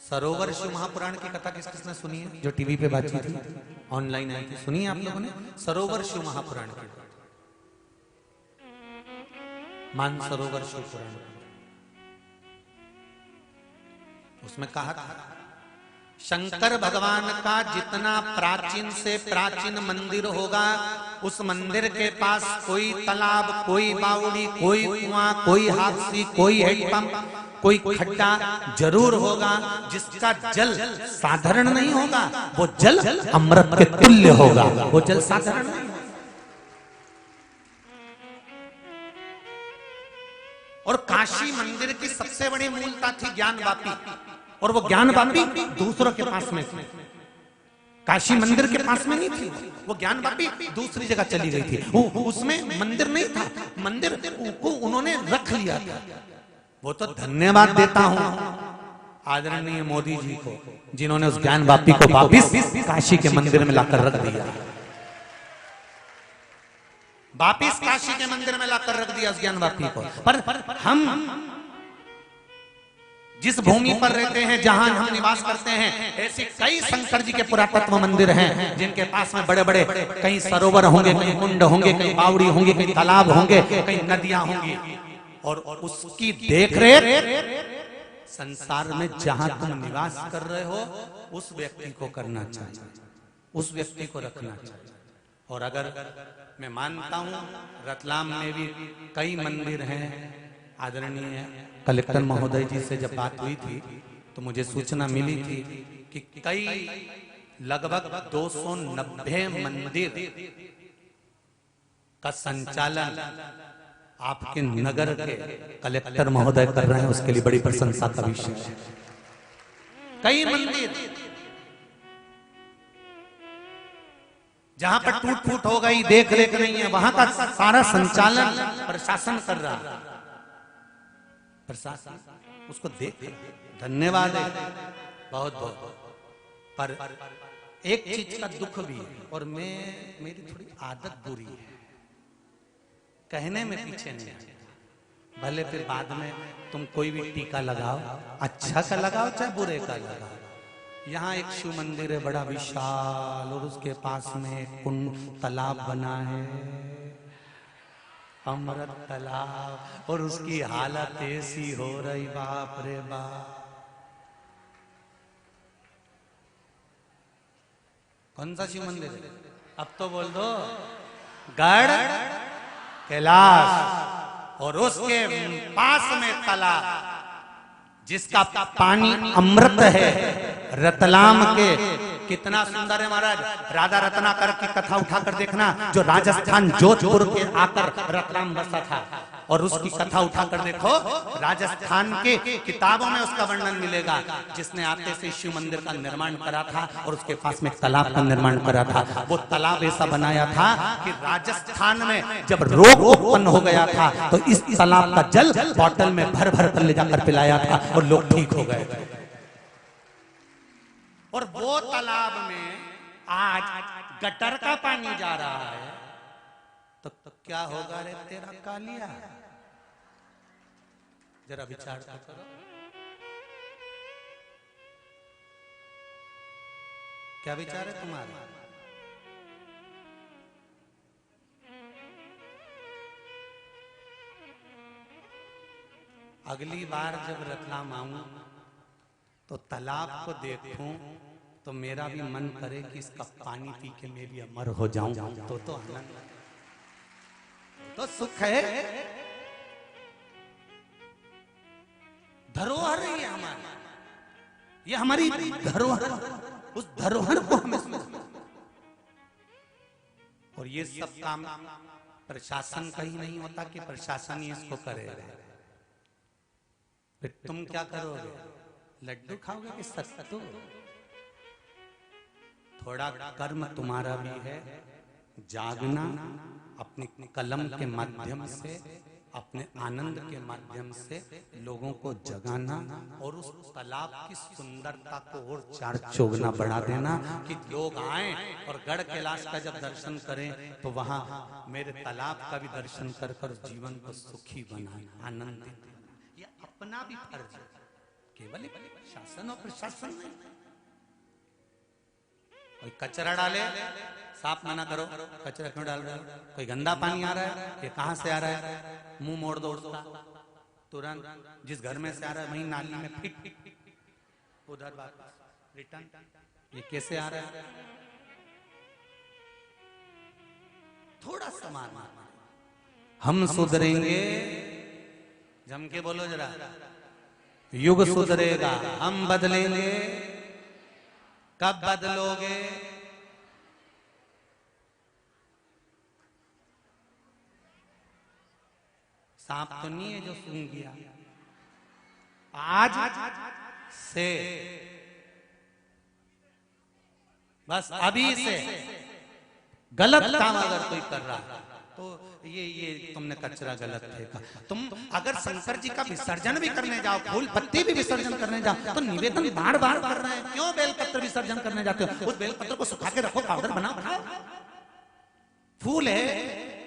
सरोवर शिव महापुराण की कथा किस किसने सुनी है? जो टीवी पे बातचीत थी, ऑनलाइन आई थी, सुनी है आप लोगों ने? सरोवर शिव महापुराण की, मानसरोवर शिव पुराण, उसमें कहा था शंकर भगवान का जितना प्राचीन से प्राचीन मंदिर होगा, उस मंदिर के पास कोई तालाब, कोई बावड़ी, कोई कुआं, कोई हाथसी, कोई हैंडपंप, कोई खड्डा जरूर होगा, जिसका जल साधारण नहीं होगा, वो जल अमृत के तुल्य होगा। वो जल साधारण नहीं होगा। और काशी मंदिर की सबसे बड़ी मूलता थी ज्ञान वापी, और वो ज्ञान वापी दूसरों के पास में थी, काशी मंदिर के पास में नहीं थी। वो ज्ञान वापी दूसरी जगह चली गई थी, उसमें मंदिर नहीं था, मंदिर को उन्होंने रख लिया था। वो तो धन्यवाद देता हूं आदरणीय मोदी जी को, जिन्होंने उस ज्ञान वापी को वापिस काशी के मंदिर में लाकर रख दिया, वापिस काशी के मंदिर में लाकर रख दिया उस ज्ञान वापी को। पर हम जिस भूमि पर रहते हैं, जहां हम निवास करते हैं, ऐसे कई शंकर जी के पुरातत्व मंदिर हैं, जिनके पास में बड़े बड़े कई सरोवर होंगे, कई कुंड होंगे, कई बावड़ी होंगे, कई तालाब होंगे, कई नदियां होंगी, और उसकी देखरेख संसार में जहां तुम निवास कर रहे हो उस व्यक्ति को करना चाहिए, उस व्यक्ति को रखना चाहिए। और अगर मैं मानता हूं रतलाम में भी कई मंदिर हैं, आदरणीय कलेक्टर महोदय जी से जब बात हुई थी तो मुझे सूचना मिली थी कि कई लगभग 290 मंदिर का संचालन आपके नगर के कलेक्टर महोदय कर रहे हैं, उसके लिए बड़ी प्रशंसा का विषय है। कई मंदिर जहां पर टूट फूट हो गई, देख रेख नहीं है, वहां का सारा संचालन प्रशासन कर रहा है, प्रशासन उसको देख, धन्यवाद है बहुत बहुत। पर एक चीज का दुख भी है, और मेरी थोड़ी आदत बुरी है, कहने में पीछे नहीं आता। भले फिर बाद में तुम कोई भी टीका लगाओ, अच्छा का लगाओ चाहे बुरे का लगाओ। यहाँ एक शिव मंदिर है बड़ा विशाल, और उसके पास में एक कुंड तालाब बना है, अमृत तालाब, और उसकी हालत ऐसी हो रही, बाप रे बाप। कौन सा शिव मंदिर है? अब तो बोल दो, गढ़ कैलाश, और उसके पास में तालाब जिसका पानी अमृत है, रतलाम के। कितना सुंदर है महाराज, राधा रत्नाकर की कथा उठाकर देखना, जो राजस्थान जोधपुर के आकर रतलाम बसा था। और उसकी कथा उठाकर देखो, राजस्थान के किताबों में उसका वर्णन मिलेगा। जिसने आते से शिव मंदिर का निर्माण करा था और उसके पास में एक तालाब का निर्माण करा था। वो तालाब ऐसा बनाया था कि राजस्थान में जब रोग उत्पन्न हो गया था तो इस तालाब का जल बोतल में भर भर कर ले जाकर पिलाया था और लोग ठीक हो गए थे। और वो तालाब में आज गटर का पानी जा रहा है तो क्या होगा रे तेरा कालिया? जरा विचार तो करो। क्या विचार है तुम्हारा? अगली बार जब रतलाम आऊं तो तालाब को देखूं तो मेरा भी मन करे कि इसका पानी पी के मैं भी अमर हो जाऊं। तो आनंद, तो सुख है। धरोहर है ये हमारी, ये हमारी धरोहर। उस धरोहर को हमें समझना। और ये सब काम प्रशासन का ही नहीं होता कि प्रशासन ही इसको करे। फिर तुम क्या करोगे? लड्डू खाओगे कि सत्तू? थोड़ा कर्म तुम्हारा भी है, जागना, अपने कलम के माध्यम से, अपने आनंद के माध्यम से लोगों को जगाना और उस तालाब की सुंदरता को और चार चौगुना बढ़ा देना कि लोग आए और गढ़ कैलाश का जब दर्शन करें तो वहां मेरे तालाब का भी दर्शन कर कर जीवन को सुखी बनाए, आनंदित। ये अपना भी फर्ज है, केवल शासन और प्रशासन नहीं। कोई कचरा डाले, साफ मना करो, कचरा क्यों डाल रहे हो? कोई गंदा पानी आ रहा है, ये कहां से आ रहा है? मुंह मोड़ दो उसका, तुरंत जिस घर में से आ रहा है वहीं नाली में फिट, उधर वापस रिटर्न। ये कैसे आ रहा है? थोड़ा समान। हम सुधरेंगे, जम के बोलो जरा, युग सुधरेगा, हम बदलेंगे। कब बदलोगे? सांप तो नहीं है जो सूंघ गया। आज से, बस अभी से गलत काम अगर कोई कर रहा तो ये तुमने कचरा गलत फेंका। तुम अगर शंकर जी का विसर्जन भी करने जाओ, फूल पत्ती भी विसर्जन करने जाओ तो निवेदन बार बार कर रहे हैं, क्यों बेलपत्र विसर्जन करने जाते हो? उस बेलपत्र को सुखा के रखो, पाउडर बनाओ। फूल है,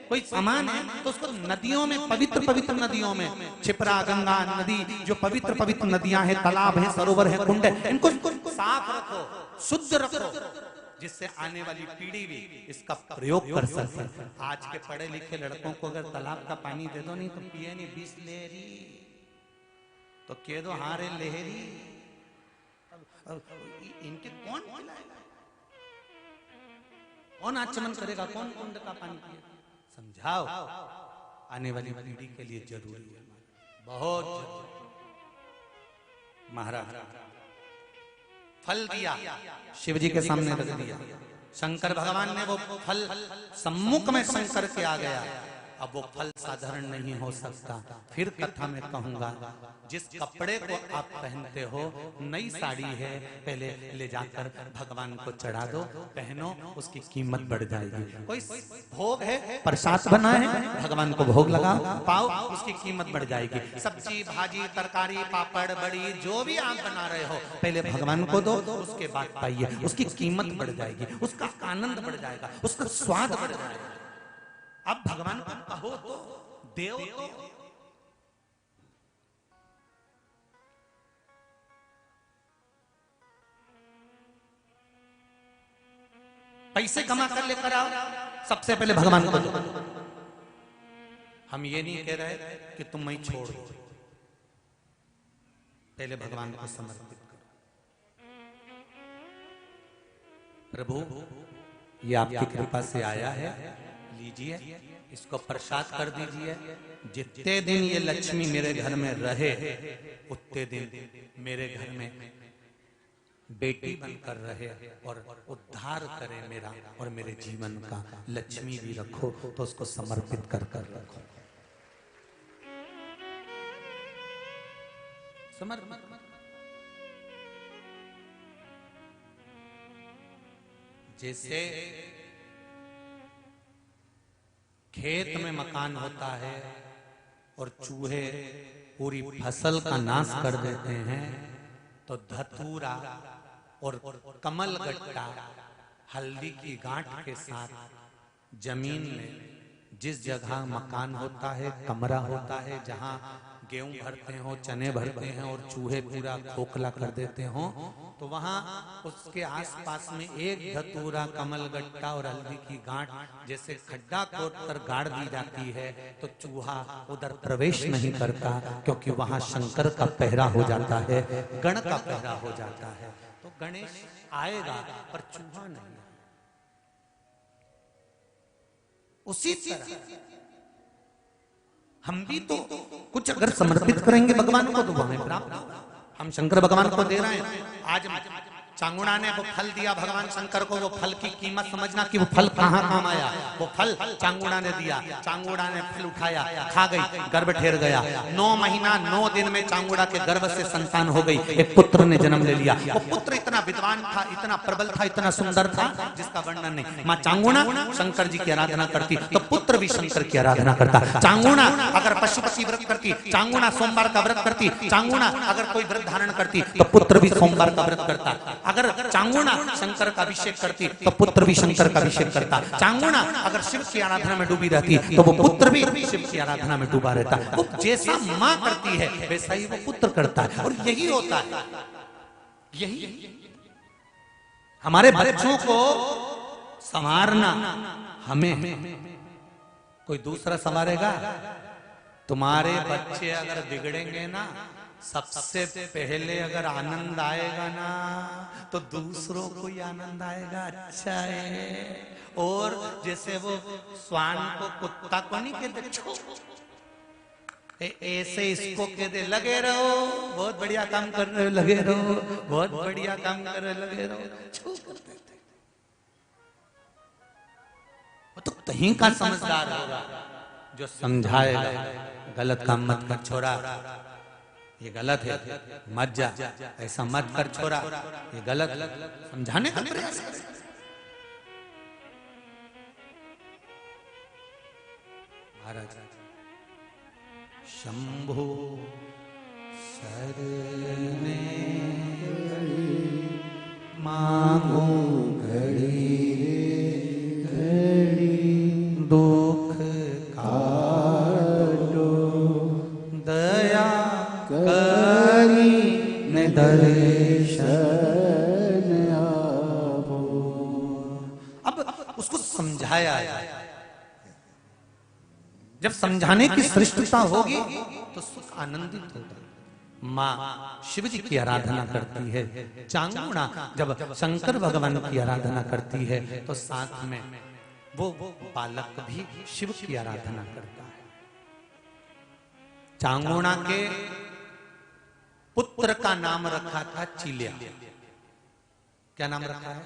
कोई सामान है तो उसको नदियों में, पवित्र पवित्र नदियों में, क्षिप्रा, गंगा नदी, जो पवित्र पवित्र नदियां हैं, तालाब है, सरोवर है, कुंड है, इनको साफ रखो, शुद्ध रखो, जिससे आने वाली पीढ़ी भी इसका प्रयोग कर सके। आज के पढ़े लिखे लड़कों को अगर तालाब का पानी दे दो नहीं तो पिए नहीं, बिसलेरी तो कह दो हारे लहरी। इनके कौन पिलाएगा? कौन आचमन करेगा? कौन कुंड का पानी पिएगा? समझाओ, आने वाली पीढ़ी के लिए जरूरी है, बहुत जरूरी। महाराज फल दिया, शिव जी के सामने रख दिया, शंकर भगवान ने वो फल सम्मुख में शंकर के आ गया। अब वो फल साधारण नहीं हो सकता। फिर कथा में कहूंगा, जिस कपड़े को आप पहनते हो, नई साड़ी है, पहले ले जाकर भगवान को चढ़ा दो, पहनो, उसकी कीमत बढ़ जाएगी। कोई भोग है, प्रसाद बना है, भगवान को भोग लगाओ, पाओ, उसकी कीमत बढ़ जाएगी। सब्जी, भाजी, तरकारी, पापड़, बड़ी, जो भी आप बना रहे हो, पहले भगवान को दो, उसके बाद पाइए, उसकी कीमत बढ़ जाएगी, उसका आनंद बढ़ जाएगा, उसका स्वाद बढ़ जाएगा। अब भगवान को कहो तो, देव तो। पैसे कमा कर लेकर आओ, सबसे पहले भगवान को दो। हम ये नहीं कह रहे कि तुम मैं छोड़ दो, पहले भगवान को समर्पित करो। प्रभु ये आपकी कृपा से आया है, लीजिए, इसको प्रसाद कर दीजिए। जितने दिन ये लक्ष्मी मेरे घर में रहे, उतने दिन मेरे घर में बेटी बनकर रहे और उद्धार करे मेरा और मेरे जीवन का। लक्ष्मी भी रखो तो उसको समर्पित कर कर रखो। समर्पित। जैसे खेत में मकान होता है और चूहे पूरी फसल का नाश कर देते हैं, तो धतूरा और कमल गट्टा हल्दी की गांठ के साथ जमीन में जिस जगह मकान होता है, कमरा होता है, जहां गेहूं भरते हो, चने भरते हैं और चूहे पूरा खोखला कर देते हो, तो वहां उसके आसपास में एक धतूरा, कमल गट्टा और हल्दी की गांठ जैसे खड्डा खोद कर गाड़ दी जाती है, तो चूहा उधर प्रवेश नहीं करता, क्योंकि वहां शंकर का पहरा हो जाता है, गण का पहरा हो जाता है। तो गणेश आएगा पर चूहा नहीं। उसी तरह हम भी तो कुछ अगर समर्पित करेंगे भगवान को तो हमें प्राप्त होगा। हम शंकर भगवान को दे रहे हैं। आज चांगुड़ा ने वो फल दिया भगवान शंकर को, वो फल की कीमत समझना कि वो फल कहाँ काम आया। वो फल चांगुड़ा ने दिया, चांगुड़ा ने फल उठाया, खा गई, गर्भ ठहर गया। 9 महीना 9 दिन में चांगुड़ा के गर्भ से संतान हो गई, एक पुत्र ने जन्म ले लिया। वो पुत्र इतना विद्वान था, इतना प्रबल था, इतना सुंदर था, जिसका वर्णन नहीं। माँ चांगुड़ा शंकर जी की आराधना करती तो पुत्र भी शंकर की आराधना करता। चांगुड़ा अगर पशुपति व्रत करती, चांगुड़ा सोमवार का व्रत करती, चांगुड़ा अगर कोई व्रत धारण करती तो पुत्र भी सोमवार का व्रत करता। अगर चांगुड़ा शंकर का अभिषेक करती तो पुत्र भी शंकर का अभिषेक करता। चांगुड़ा अगर शिव की आराधना में डूबी रहती तो वो पुत्र भी शिव की आराधना में डूबा रहता। वो जैसा माँ करती है वैसा ही वो पुत्र करता है। और यही होता है, यही हमारे बच्चों को संवारना हमें, कोई दूसरा संवारेगा? तुम्हारे बच्चे अगर बिगड़ेंगे ना, सबसे पहले अगर आनंद आएगा ना तो दूसरों को ही आनंद आएगा। अच्छा है। और जैसे वो स्वान को कुत्ता को नहीं कहते छो, ऐसे इसको कहते लगे रहो, बहुत बढ़िया काम कर रहे हो, लगे रहो, बहुत बढ़िया काम कर रहे हो, लगे रहो, छो करते थे। वो तो कहीं का समझदार होगा जो समझाएगा, गलत काम मत कर छोरा, ये गलत है, मत जा, ऐसा मत कर छोरा, ये गलत, समझाने का प्रयास करें। महाराज शंभो शरणे मांगो घड़ी घड़ी, दुख काटो दया करी ने दर्शन आपो। अब उसको समझाया, जब समझाने की श्रेष्ठता होगी तो सुख आनंदित होगा। माँ शिव जी की आराधना करती है, चांगुड़ा जब शंकर भगवान की आराधना करती है तो साथ में वो बालक भी शिव की आराधना करता है। चांगुड़ा के पुत्र का नाम रखा था चिलिया। क्या नाम रखा है?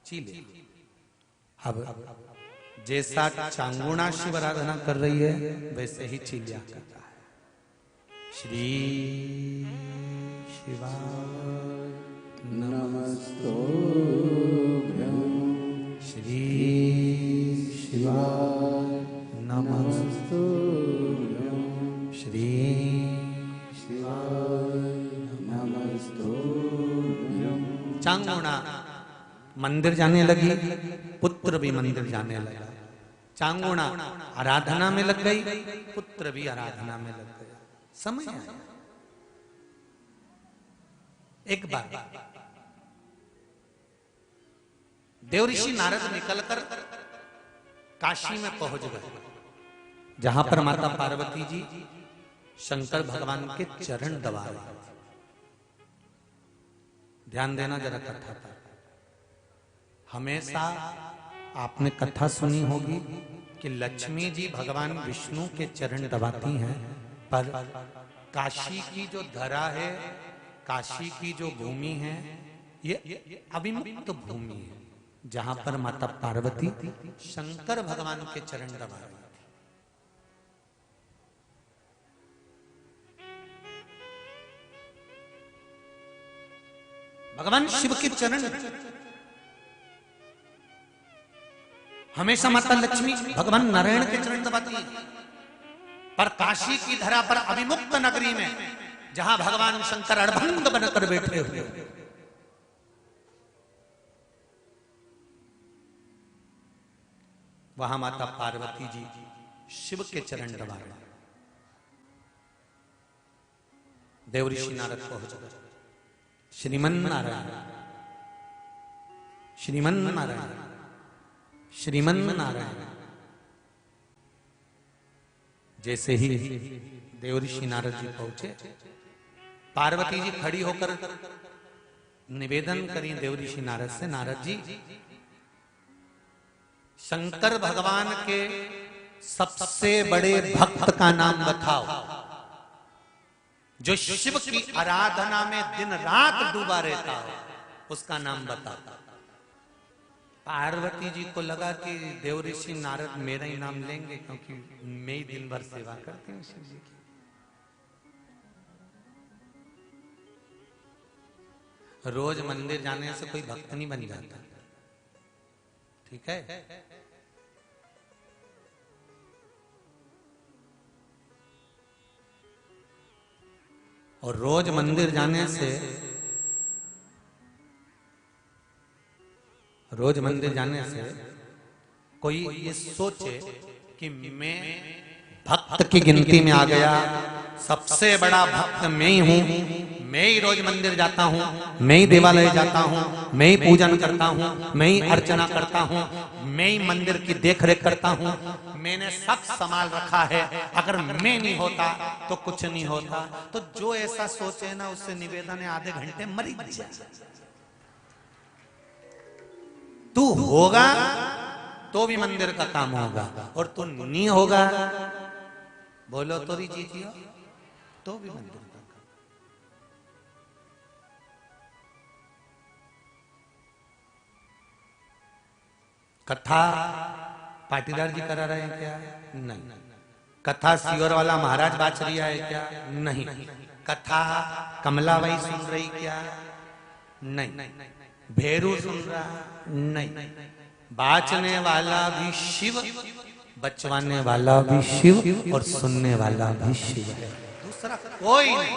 चिलिया। अब जैसा चांगुड़ा शिव आराधना कर रही है वैसे ही चिलिया करता है। श्री शिवाय नमस्तुभ्यं, श्री शिवाय नमस्तुभ्यं, श्री चांगुड़ा मंदिर जाने लगी, पुत्र भी मंदिर जाने लगा। चांगुड़ा आराधना में लग गई, पुत्र भी आराधना में लग गया। समय आया, एक बार देवऋषि नारद निकलकर काशी में पहुंच गए, जहां पर माता पार्वती जी शंकर भगवान के चरण दबा रहे। ध्यान देना जरा कथा पर। हमेशा आपने कथा सुनी होगी कि लक्ष्मी जी भगवान विष्णु के चरण दबाती हैं, पर काशी की जो धरा है, काशी की जो भूमि है, ये अविमुक्त भूमि है, जहां पर माता पार्वती शंकर भगवान के चरण दबा रही थी। भगवान शिव के चरण हमेशा माता लक्ष्मी भगवान नारायण के चरण दबाती है। पर काशी की धरा पर अभिमुक्त नगरी में जहां भगवान शंकर अड़भंग बनकर बैठे हुए, वहां माता पार्वती जी शिव के चरण दबा रहे। देवऋषि नारद पहुंच गए। श्रीमन नारायण, श्रीमन नारायण, श्रीमन नारायण। जैसे ही देवऋषि नारद जी पहुंचे, पार्वती जी खड़ी होकर निवेदन करी देवऋषि नारद से, नारद जी शंकर भगवान के सबसे बड़े भक्त का नाम बताओ, जो शिव की आराधना में दिन रात डूबा रहता हो, उसका नाम बताओ। पार्वती जी को लगा कि देवऋषि नारद मेरा ही नाम लेंगे, क्योंकि मैं ही दिन भर सेवा करती हूँ शिव जी की। रोज मंदिर जाने से कोई भक्त नहीं बन जाता, ठीक है। और रोज मंदिर जाने से, रोज मंदिर जाने से कोई ये सोचे कि मैं भक्त की गिनती में आ गया, सबसे बड़ा भक्त मैं ही हूं, मैं ही रोज मंदिर जाता हूं, मैं ही देवालय जाता हूं, मैं ही पूजन करता हूं, मैं ही अर्चना करता हूं, मैं ही मंदिर की देखरेख करता हूं, मैंने सब संभाल रखा है, अगर मैं नहीं होता तो कुछ नहीं होता। तो जो ऐसा सोचे ना, उससे निवेदन है आधे घंटे मरी जाए। तू होगा तो भी मंदिर का काम होगा, और तू नहीं होगा, बोलो तो जीतियो, तो भी मंदिर का काम। कथा पाटीदार जी करा रहे हैं क्या? नहीं। कथा सीवर वाला महाराज बाच रही है क्या? नहीं। कथा कमलाबाई सुन रही क्या? नहीं। भेरू सुन रहा? नहीं। बाचने वाला भी शिव, बचवाने वाला भी शिव, और सुनने वाला भी शिव है, दूसरा कोई नहीं।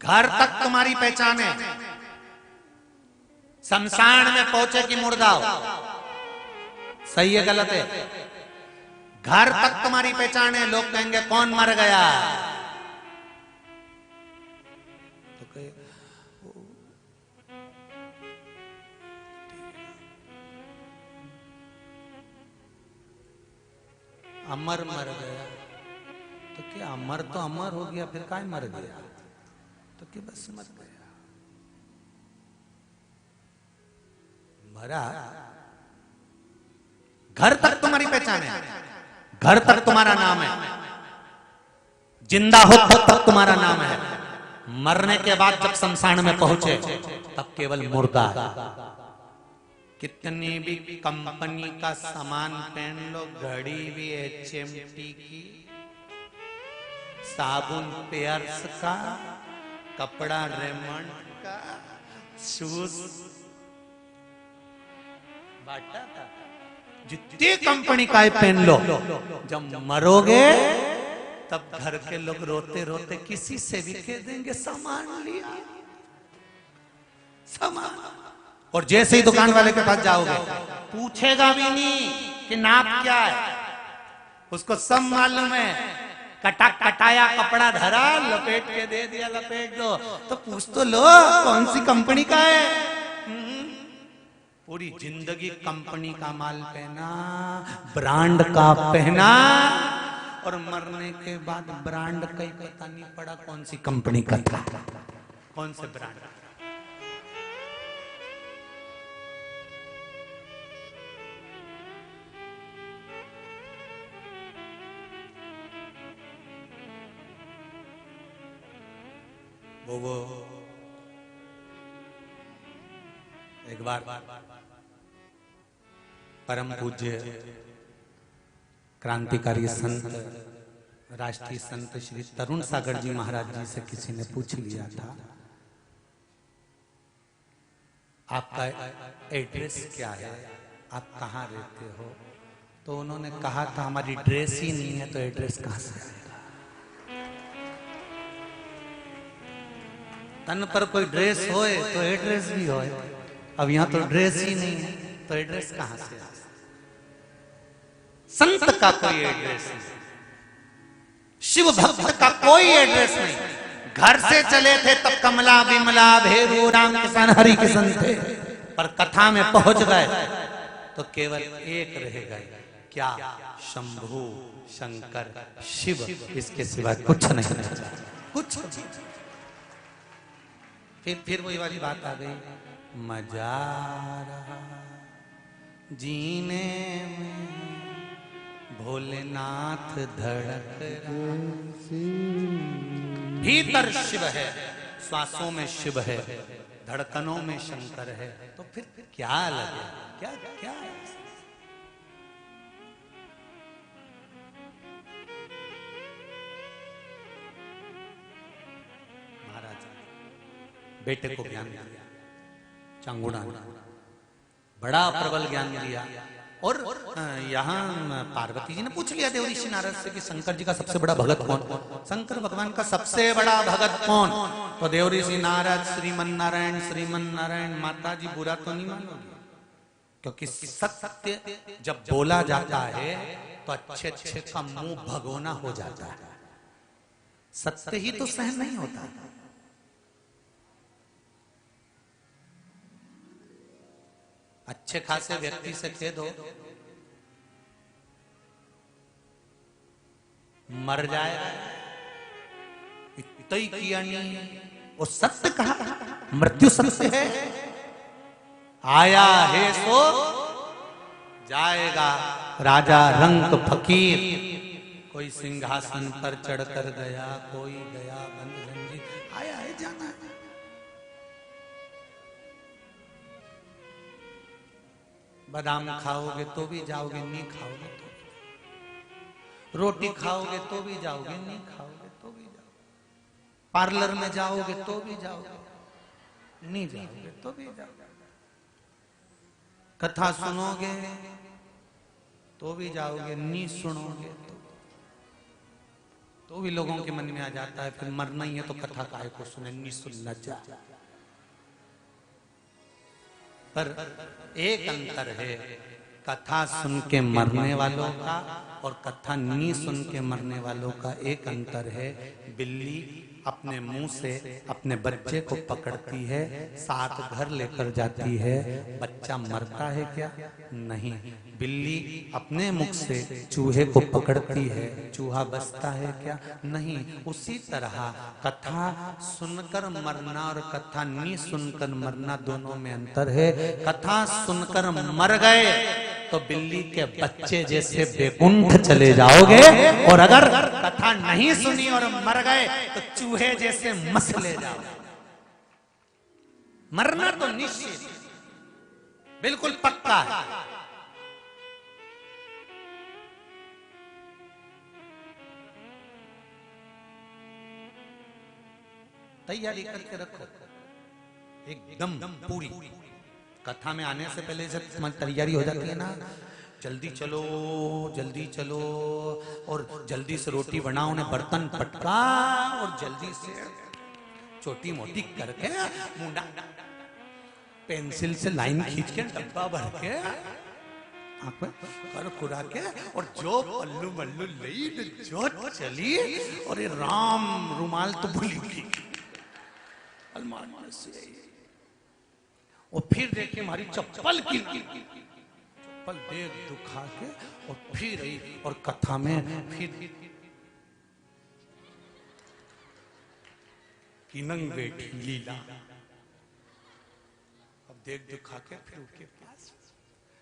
घर तक तुम्हारी पहचान है, शमशान में पहुंचे कि मुर्दा हो, सही है गलत है? घर तक तुम्हारी पहचान है, लोग कहेंगे कौन मर गया, तो कहे अमर मर गया, तो क्या अमर तो अमर हो गया, फिर काय मर गया, तो क्या बस मर गया, मरा। घर तक तुम्हारी पहचान है, घर तक तुम्हारा नाम है, जिंदा हो तब तुम्हारा नाम है, मरने के बाद जब शमशान में पहुंचे तब केवल मुर्दा है। कितनी भी कंपनी का सामान पहन लो, घड़ी भी HMT की, साबुन पेयर्स का, कपड़ा रेमंड का, शूज बाटा था, जितनी कंपनी का पहन लो, जब मरोगे तब घर के लोग रोते रोते किसी से भी कह देंगे सामान लिया, सामान। और जैसे ही दुकान वाले के पास जाओगे, पूछेगा भी नहीं कि नाप क्या है, उसको सब मालूम है, कटाया कपड़ा धरा, लपेट के दे दिया, लपेट दो, तो पूछ तो लो कौन सी कंपनी का है। पूरी जिंदगी कंपनी का माल पहना, ब्रांड का पहना, और मरने के बाद ब्रांड का ही पता नहीं पड़ा कौन सी कंपनी का था, कौन से ब्रांड। वो एक बार परम पूज्य क्रांतिकारी संत, राष्ट्रीय संत श्री तरुण सागर जी महाराज जी से किसी ने पूछ लिया था, आपका एड्रेस क्या है, आप कहाँ रहते हो? तो उन्होंने कहा था हमारी ड्रेस ही नहीं है तो एड्रेस कहाँ से आएगा? तन पर कोई ड्रेस होए तो एड्रेस भी होए, अब यहाँ तो ड्रेस ही नहीं है तो एड्रेस कहाँ से आएगा? संत का कोई एड्रेस नहीं, शिव भक्त का कोई एड्रेस नहीं। घर से चले थे तब कमला विमला भेरू राम किसान हरि किशन थे, पर कथा में पहुंच गए तो केवल एक रह गए, क्या? शंभु शंकर शिव, इसके सिवा कुछ नहीं, कुछ। फिर वही वाली बात आ गई, मजा रहा जीने में भोलेनाथ धड़क भीतर शिव है, श्वासों में शिव है, धड़कनों में शंकर है, तो फिर क्या लगे? क्या क्या है? महाराज बेटे को ज्ञान दिया, चांगुड़ा बड़ा प्रबल ज्ञान दिया। और यहाँ पार्वती जी ने पूछ लिया देव ऋषि नारद से कि शंकर जी का सबसे बड़ा भगत कौन? शंकर भगवान का सबसे बड़ा भगत कौन? तो देव ऋषि नारद श्रीमन नारायण माता जी बुरा तो नहीं मानोगी, क्योंकि सत्य जब बोला जाता है तो अच्छे अच्छे का मुंह भगोना हो जाता है, सत्य ही तो सहन नहीं होता। अच्छे खासे व्यक्ति से कह दो मर जाएगा, इतना ही किया नहीं, वो सत्य कहा, मृत्यु सत्य है, आया है सो जाएगा। राजा रंक फकीर, कोई सिंहासन पर चढ़कर गया, कोई गया बंद रंजी, आया है जाना है। बादाम खाओगे तो भी जाओगे, नहीं खाओगे तो भी। रोटी खाओगे तो भी जाओगे, नहीं खाओगे तो भी जाओगे। पार्लर में जाओगे तो भी जाओगे, नहीं जाओगे तो भी जाओगे। कथा सुनोगे तो भी जाओगे, नहीं सुनोगे तो भी लोगों के मन में आ जाता है फिर मरना ही है तो कथा काहे को सुने, नहीं सुनना चाहिए। पर एक अंतर है कथा सुन के मरने वालों का और कथा नहीं सुन के मरने वालों का। एक अंतर है, बिल्ली अपने मुंह से अपने बच्चे को पकड़ती है, साथ घर लेकर जाती है, बच्चा मरता है क्या? नहीं। बिल्ली अपने मुख से चूहे को पकड़ती है, चूहा बचता है क्या? नहीं। उसी तरह कथा सुनकर मरना और कथा नहीं सुनकर मरना, दोनों में अंतर है। कथा सुनकर मर गए तो बिल्ली के बच्चे जैसे बेकुंठ चले जाओगे, और अगर कथा नहीं सुनी और मर गए तो चूहे जैसे मसले जाओगे। मरना तो निश्चित, बिल्कुल पक्का है। तैयारी करके रखो एकदम पूरी। कथा में आने से पहले जब तैयारी हो जाती है ना, जल्दी चलो जल्दी चलो, और जल्दी से रोटी बनाओ, ने बर्तन पटका और जल्दी से छोटी मोटी करके मुंडा पेंसिल से लाइन खींच के डब्बा भर के आंख में कर खुरा के, और जो पल्लू मल्लू लई जो चली, और ये राम रुमाल तो भूली गई अलमान से। और फिर देखिए हमारी चप्पल की चप्पल देख दुखा के, और फिर आई और कथा में फिर किनंग बैठी लीला। अब देख दुखा के फिर उसके पास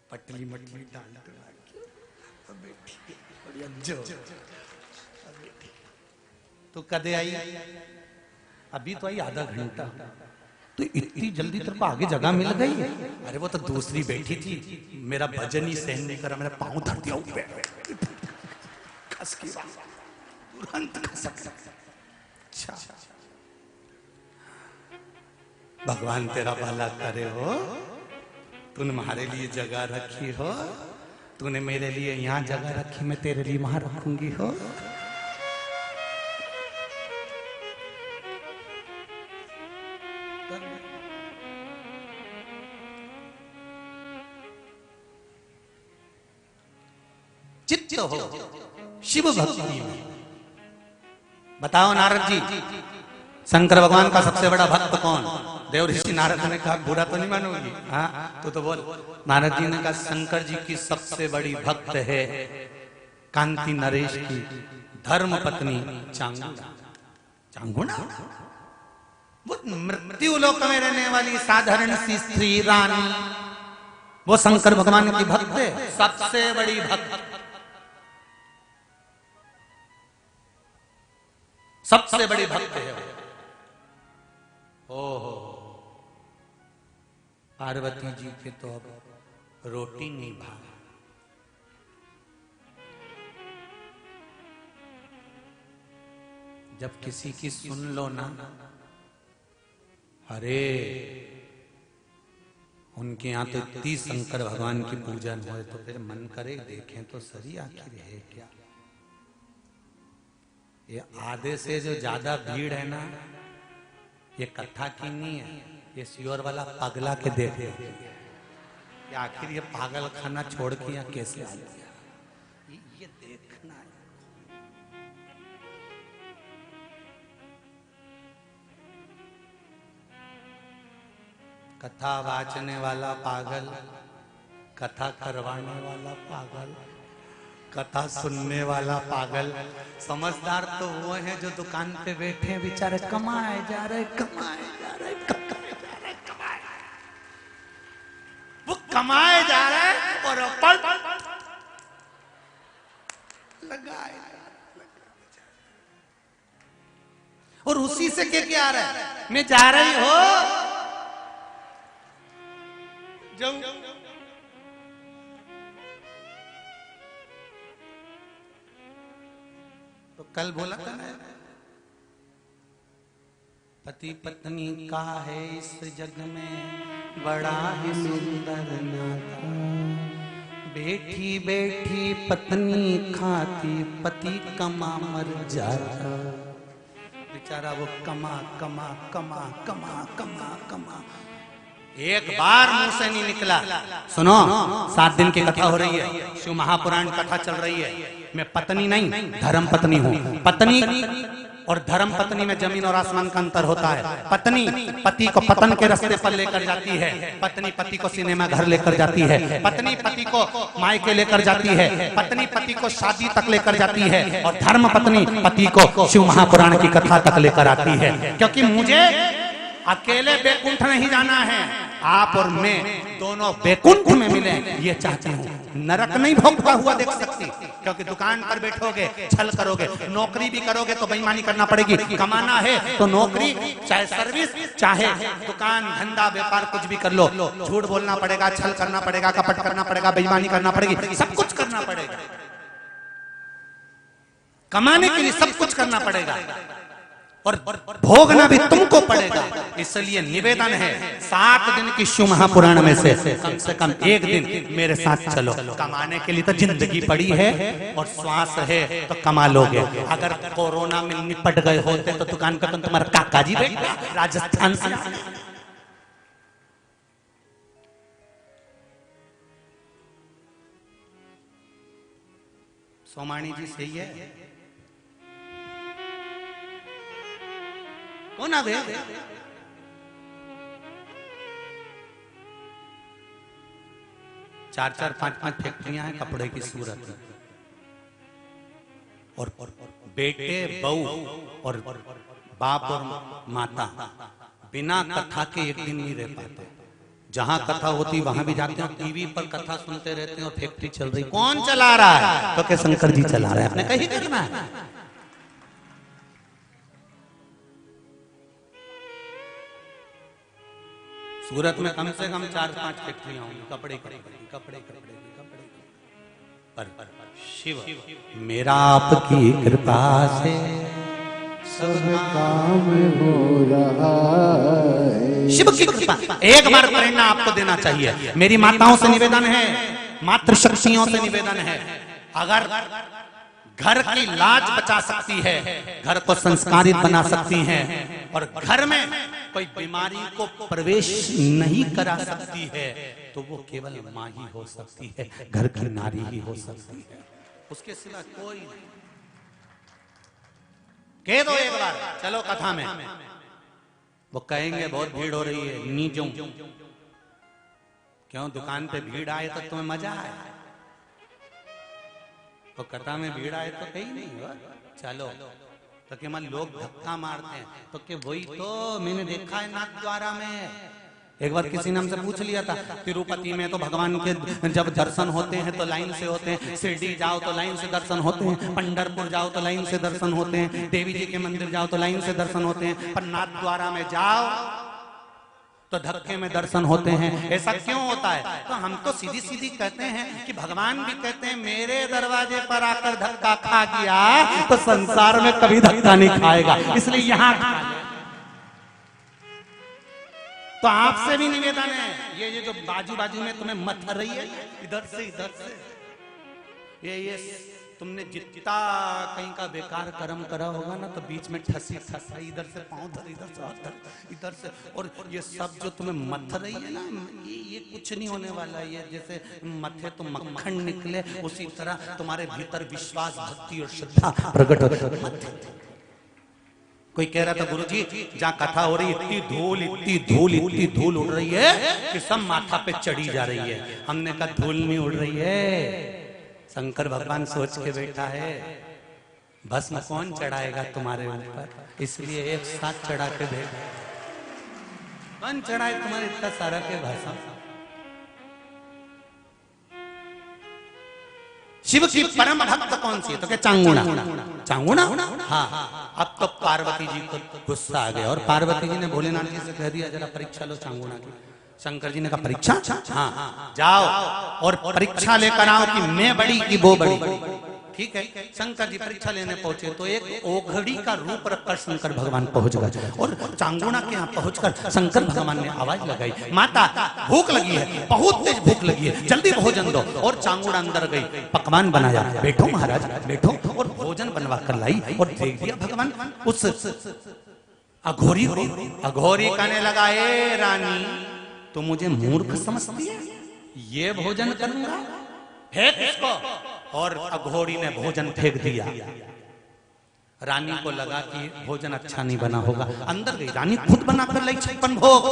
पटली मटली डाल के बैठी बढ़िया जो तो कदे आई, अभी तो आई आधा घंटा, तो इतनी जल्दी तेरे को आगे जगह मिल गई? अरे वो तो दूसरी बैठी थी, मेरा भजन ही सहन नहीं करा, मेरा पांव धर दिया। खस की बात तुरंत खसक सकता। अच्छा भगवान तेरा भला करे हो, तूने हमारे लिए जगह रखी हो, तूने मेरे लिए यहाँ जगह रखी, मैं तेरे लिए वहां रखूंगी हो। चित्त हो शिव भक्ति में। बताओ नारद जी, शंकर भगवान का सबसे बड़ा भक्त कौन? देव ऋषि नारद ने कहा बुरा तो नहीं मानोगी? हाँ तो बोल। नारद जी ने कहा शंकर जी की सबसे बड़ी भक्त है कांति नरेश की धर्म पत्नी चांगुड़ा। चांगुड़ा वो मृत्यु लोक में रहने वाली साधारण सी स्त्री रानी, वो शंकर भगवान की भक्त है, सबसे बड़ी भक्त, सबसे बड़ी भक्त है। ओहो पार्वती जी के तो अब रोटी नहीं भागा। जब किसी की सुन लो ना, अरे उनके यहाँ तो इतनी शंकर भगवान की पूजन हो तो फिर मन करे देखें तो सही आखिर है क्या। ये आधे से जो ज्यादा भीड़ है ना, ये कथा की नहीं है, ये श्योर वाला पगला के देखे कि आखिर ये पागल खाना छोड़ के यहाँ कैसे आ गया, ये देखना है। कथा वाचने वाला पागल, कथा करवाने वाला पागल, कथा सुनने वाला पागल। समझदार तो वो है जो दुकान पे बैठे हैं बेचारे, कमाए जा रहे, कमाए जा रहे, कमाए जा रहे, कमाए, वो कमाए जा रहे और लगाए, और उसी से क्या आ रहा है, मैं जा रही हो जाऊं। तो कल बोला था ना, पति पत्नी का है इस जग में बड़ा ही सुंदर नाता, बैठी बैठी पत्नी खाती पति कमा मर जाता। बेचारा वो कमा कमा कमा कमा कमा कमा, एक बार मुंह से नहीं निकला। सुनो 7 दिन की कथा हो रही है, शिव महापुराण कथा चल रही है। मैं पत्नी नहीं धर्म पत्नी हूँ। पत्नी और धर्म पत्नी में जमीन और आसमान का अंतर होता है। पत्नी पति को पतन के रास्ते पर लेकर जाती है, पत्नी पति को सिनेमा घर लेकर जाती है, पत्नी पति को मायके लेकर जाती है, पत्नी पति को शादी तक लेकर जाती है, और धर्म पत्नी पति को शिव महापुराण की कथा तक लेकर आती है। क्योंकि मुझे अकेले बैकुंठ नहीं जाना है, आप और मैं दोनों बैकुंठ में मिले ये चाहती हूँ। नरक नहीं भोगता हुआ देख सकती, क्योंकि दुकान पर बैठोगे छल करोगे, नौकरी भी करोगे तो बेईमानी करना पड़ेगी। कमाना है तो नौकरी चाहे सर्विस चाहे दुकान धंधा व्यापार कुछ भी कर लो, झूठ बोलना पड़ेगा, छल करना पड़ेगा, कपट करना पड़ेगा, बेईमानी करना पड़ेगी, सब कुछ करना पड़ेगा। कमाने के लिए सब कुछ करना पड़ेगा और भोगना भी तुमको पड़ेगा। इसलिए निवेदन है 7 दिन की शिव महापुराण में से कम 1 दिन मेरे साथ चलो। कमाने के लिए तो जिंदगी पड़ी है और श्वास है तो कमा लोगे। अगर कोरोना में निपट गए होते तो दुकान पे तुम्हारा काका जी बैठा राजस्थान से। सोमानी जी सही है, कौन आ गए? 4-4, 5-5 फैक्ट्रियां हैं कपड़े की सूरत में, और बेटे बहू और बाप और माता बिना कथा के एक दिन नहीं रह पाते। जहां कथा होती वहां भी जाते हैं, टीवी पर कथा सुनते रहते हैं और फैक्ट्री चल रही, कौन चला रहा है? तो क्या शंकर जी चला रहे हैं, आपने कहीं करना है। सूरत में कम से कम 4-5 फैक्ट्रियां होंगी, कपड़े कपड़े कपड़े कपड़े कपड़े। पर शिव मेरा आपकी कृपा से सब काम हो रहा है। शिव की कृपा एक बार प्रेरणा आपको देना चाहिए। मेरी माताओं से निवेदन है, मातृशक्तियों से निवेदन है, अगर घर की लाज बचा सकती है, घर को संस्कारित बना सकती हैं और घर में कोई बीमारी को प्रवेश नहीं करा सकती है, तो वो केवल माँ ही हो सकती है, घर की नारी ही हो सकती है, उसके सिवा कोई नहीं। कह दो एक बार, चलो कथा में। वो कहेंगे बहुत भीड़ हो रही है, नीचों क्यों दुकान पे भीड़ आए तो तुम्हें मजा आए, तो कथा में भीड़ आए तो कहीं नहीं हुआ। चलो तो कि मन लोग धक्का मारते हैं, तो कि वही तो मैंने देखा है नाथ द्वारा में। एक बार किसी ने हमसे पूछ लिया था, तिरुपति में तो भगवान के जब दर्शन होते हैं तो लाइन से होते हैं, शिरडी जाओ तो लाइन से दर्शन होते हैं, पंढरपुर जाओ तो लाइन से दर्शन होते हैं, देवी जी के मंदिर जाओ तो लाइन से दर्शन होते हैं, पर नाथ द्वारा में जाओ तो धक्के में दर्शन होते हैं। ऐसा क्यों होता है? तो हम तो सीधी सीधी कहते हैं कि भगवान भी कहते हैं मेरे दरवाजे पर आकर धक्का खा गया तो संसार में कभी धक्का नहीं खाएगा, इसलिए यहां खा ले। तो आपसे भी निवेदन है, ये जो बाजू बाजू में तुम्हें मत कर रही है, इधर से ये तुमने जितना कहीं का बेकार कर्म करा होगा ना, तो बीच में ठसी ठसा, इधर से पांव धर, इधर से, और ये सब जो तुम्हें मथ रही है ना, ये कुछ नहीं होने वाला। ये जैसे मथे तो मक्खन निकले, उसी तरह तुम्हारे भीतर विश्वास, भक्ति और श्रद्धा प्रकट हो। कोई कह रहा था गुरुजी जहाँ कथा हो रही इतनी धूल उड़ रही है कि सब माथा पे चढ़ी जा रही है। हमने कहा धूल नहीं उड़ रही है, शंकर भगवान सोच के बैठा है, भस्म कौन चढ़ाएगा तुम्हारे ऊपर, इसलिए एक साथ चढ़ा के दे। कौन चढ़ाए तुम्हारे इतना सारा के भस्म? शिव की परम भक्त कौन सी है? तो क्या चांगुणा। हाँ, अब तो पार्वती जी को गुस्सा आ गया और पार्वती जी ने भोलेनाथ जी से कह दिया जरा परीक्षा लो चांगुणा की। शंकर जी ने कहा परीक्षा? हाँ, जाओ और परीक्षा लेकर आओ कि मैं बड़ी कि वो बड़ी। ठीक है, शंकर जी परीक्षा लेने पहुंचे तो एक ओघड़ी का रूप रखकर शंकर भगवान पहुंच गए और चांगुणा के यहाँ पहुंचकर शंकर भगवान ने आवाज लगाई, माता भूख लगी है, बहुत तेज भूख लगी है, जल्दी भोजन दो। और चांगुणा अंदर गई, पकवान बनाया, बैठो महाराज बैठो, और भोजन बनवा कर लाई और देख दिया भगवान उस अघोरी को। अघोरी कहने लगा, ए रानी तो मुझे मूर्ख समझती है, ये भोजन करूंगा, फेंक इसको। और अघोरी ने भोजन फेंक दिया। रानी को लगा कि भोजन अच्छा नहीं बना होगा, अंदर गई, रानी खुद बना कर लाई 56 भोग।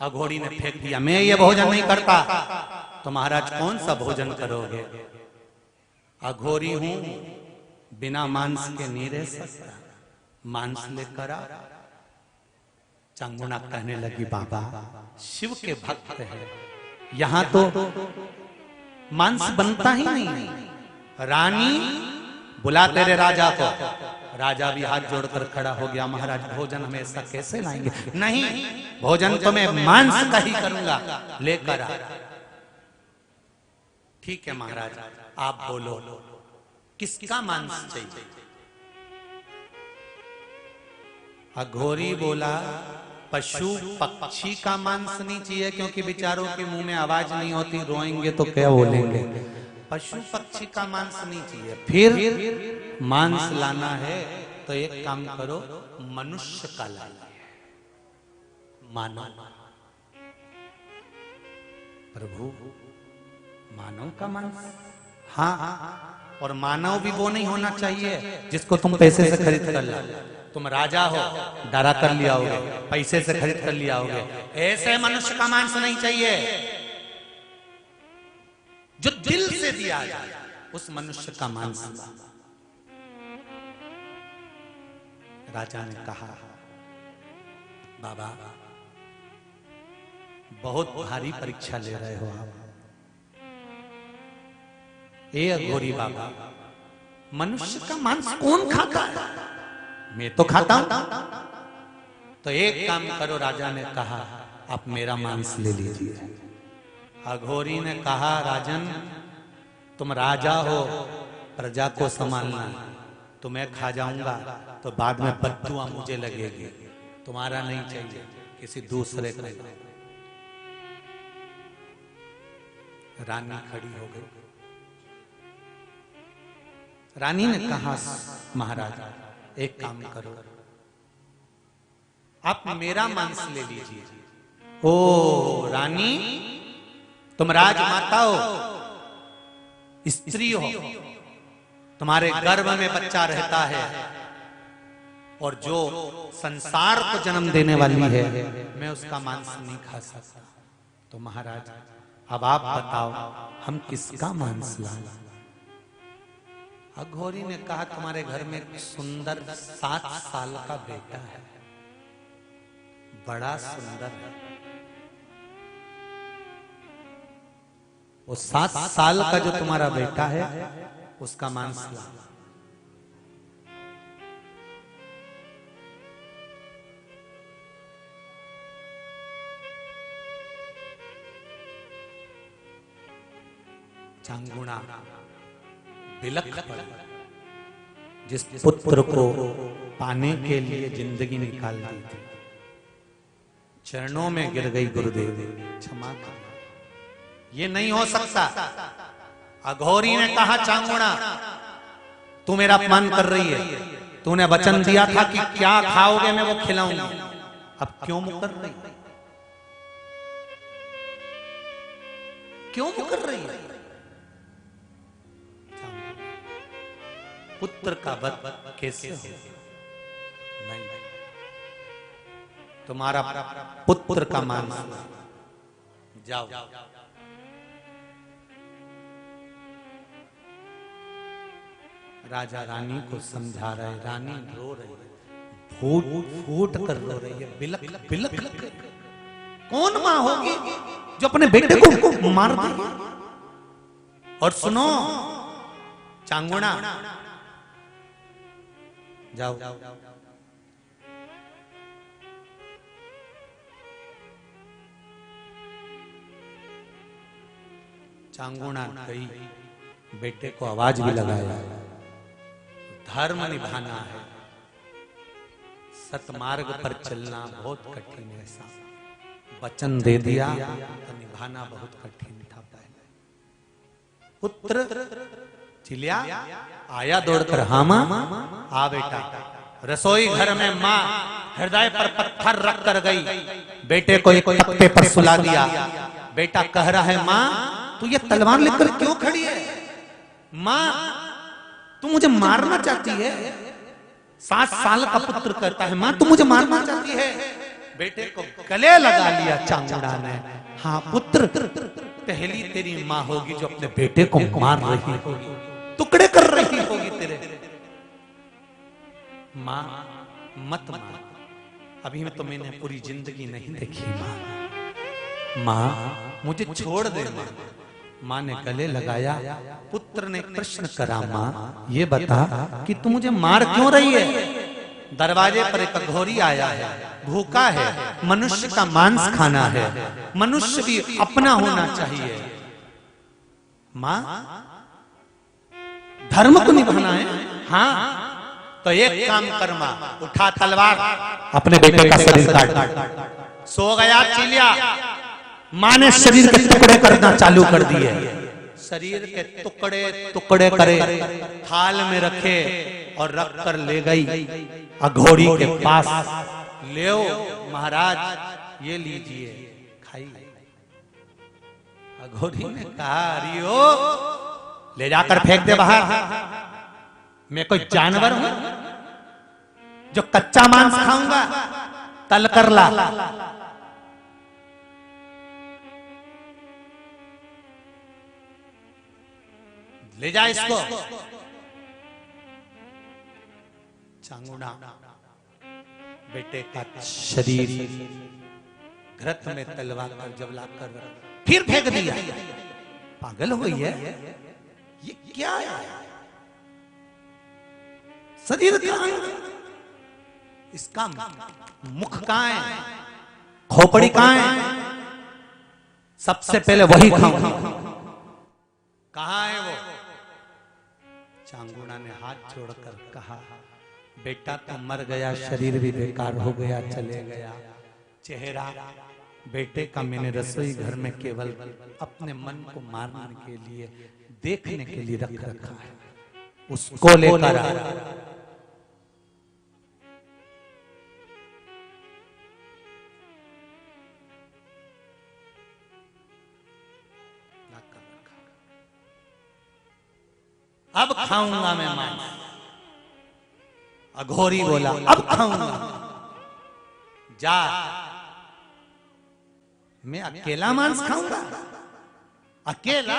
अघोरी ने फेंक दिया, मैं ये भोजन नहीं करता। तो महाराज कौन सा भोजन करोगे? अघोरी हूं, बिना मांस के नहीं रह सकता, मांस लेकर आ। चांगुणा कहने लगी, बाबा शिव के भक्त है, यहां तो मांस बनता ही नहीं। रानी बुला तेरे राजा को। राजा भी हाथ जोड़कर खड़ा हो गया, महाराज भोजन हम ऐसा कैसे लाएंगे? नहीं, भोजन तो मैं मांस का ही करूंगा, लेकर आ। ठीक है महाराज, आप बोलो किसका मांस चाहिए? अघोरी बोला, पशु पक्षी का मांस नहीं चाहिए, क्योंकि बेचारों के मुंह में आवाज नहीं होती, रोएंगे तो क्या बोलेंगे। पशु पक्षी का मांस नहीं चाहिए। फिर मांस लाना है तो एक काम करो, मनुष्य का लाना है, मानव। प्रभु मानव का मांस? हाँ, और मानव भी वो नहीं होना चाहिए जिसको तुम पैसे से खरीद कर ला। तुम राजा हो, डरा कर लिया होगे, पैसे से खरीद कर लिया होगे, ऐसे मनुष्य का मांस नहीं चाहिए। जो दिल से दिया जाए उस मनुष्य का मांस। राजा ने कहा, बाबा बहुत भारी परीक्षा ले रहे हो आप। ए अघोरी बाबा, मनुष्य का मांस कौन खाता है? मैं तो खाता हूं। तो एक काम करो, राजा ने कहा, आप मेरा मांस ले लीजिए। अघोरी ने कहा, राजन तुम राजा हो, प्रजा को संभालना, तो मैं खा जाऊंगा तो बाद में बद्दुआ मुझे लगेगी, तुम्हारा नहीं चाहिए, किसी दूसरे का। रानी खड़ी हो गई। रानी ने कहा, महाराजा एक काम करो, आप मेरा मांस ले लीजिए। ओ रानी, तुम राजमाता हो, स्त्री हो, तुम्हारे गर्भ में बच्चा रहता है, और जो संसार को जन्म देने वाली है, मैं उसका मांस नहीं खा सकता। तो महाराज अब आप बताओ, हम किसका मांस लाएं? अघोरी ने कहा, तुम्हारे घर में एक सुंदर 7 साल का बेटा है, बड़ा सुंदर है, वो 7 साल का जो तुम्हारा बेटा है, उसका मांस ला। चांगुणा बिलख पड़ा। जिस पुत्र को पाने के लिए जिंदगी निकाल दी थी, चरणों में गिर गई, गुरुदेव क्षमा कर, ये नहीं हो सकता। अघोरी ने कहा, चांगुणा तू मेरा अपमान कर रही है, तूने वचन दिया था कि क्या खाओगे मैं वो खिलाऊंगा, अब क्यों मुकर रही है? क्यों मुकर रही है? पुत्र का वध कैसे हो? नहीं, तुम्हारा पुत्र का मांस जाओ। राजा रानी को समझा रहे, रानी रो रही है, फूट फूट कर रो रही है, बिलख बिलख। कौन मां होगी जो अपने बेटे को मार दे? और सुनो चांगुणा, जाओ चांगुणा गई, बेटे को आवाज भी लगाया, धर्म निभाना है, सतमार्ग पर चलना बहुत कठिन है साहब। वचन दे दिया तो निभाना बहुत कठिन था। पहले पुत्र चिल्ला आया दौड़कर, हाँ मां, आ बेटा। रसोई घर में मां हृदय पर पत्थर रख कर गई, बेटे को एक तख्ते पर सुला दिया। बेटा कह रहा है, मां तू ये तलवार लेकर क्यों खड़ी है? मां तू मुझे मारना चाहती है? 7 साल का पुत्र कहता है, मां तू मुझे मारना चाहती है? बेटे को गले लगा लिया चांगुणा ने। हाँ पुत्र, पहली तेरी मां होगी जो अपने बेटे को मार रही होगी, टुकड़े कर रही होगी तेरे। मां मत मार, अभी में तो मैंने पूरी जिंदगी नहीं देखी। मां मुझे छोड़ दे। मां ने गले लगाया। पुत्र ने प्रश्न करा, मां ये बता कि तू मुझे मार क्यों रही है? दरवाजे पर एक अघोरी आया है, भूखा है, मनुष्य का मांस खाना है, मनुष्य भी अपना होना चाहिए। मां धर्म को निभाना है। हाँ तो एक काम कर मां, उठा तलवार, अपने बेटे का शरीर काट। सो गया चिलिया। मां ने शरीर के टुकड़े करना चालू कर दिए। शरीर के टुकड़े टुकड़े करे, थाल में रखे और रख कर ले गई अघोरी के पास। ले महाराज ये लीजिए, खाइए। अघोरी ने कहा, अरियो ले जाकर फेंक दे बाहर। मैं कोई जानवर हूं जो कच्चा मांस खाऊंगा? तल कर ला। ले जा इसको। चांगुणा बेटे का शरीर घृत में तलवा कर जब लाकर फिर फेंक दिया। पागल हुई है ये, क्या है? शरीर कहां है? इसका मुख कहां है? खोपड़ी कहां है? सबसे पहले वही खाऊंगा। कहां है वो? हाथ जोड़कर कहा, बेटा तो मर गया, शरीर भी बेकार हो गया, चले गया। चेहरा बेटे का मैंने रसोई घर में केवल अपने मन को मारने के लिए, देखने के लिए रख रखा है, उसको लेकर आ। अब खाऊंगा मैं मांस। अघोरी बोला, अब खाऊंगा। जा, मैं अकेला मांस खाऊंगा? अकेला?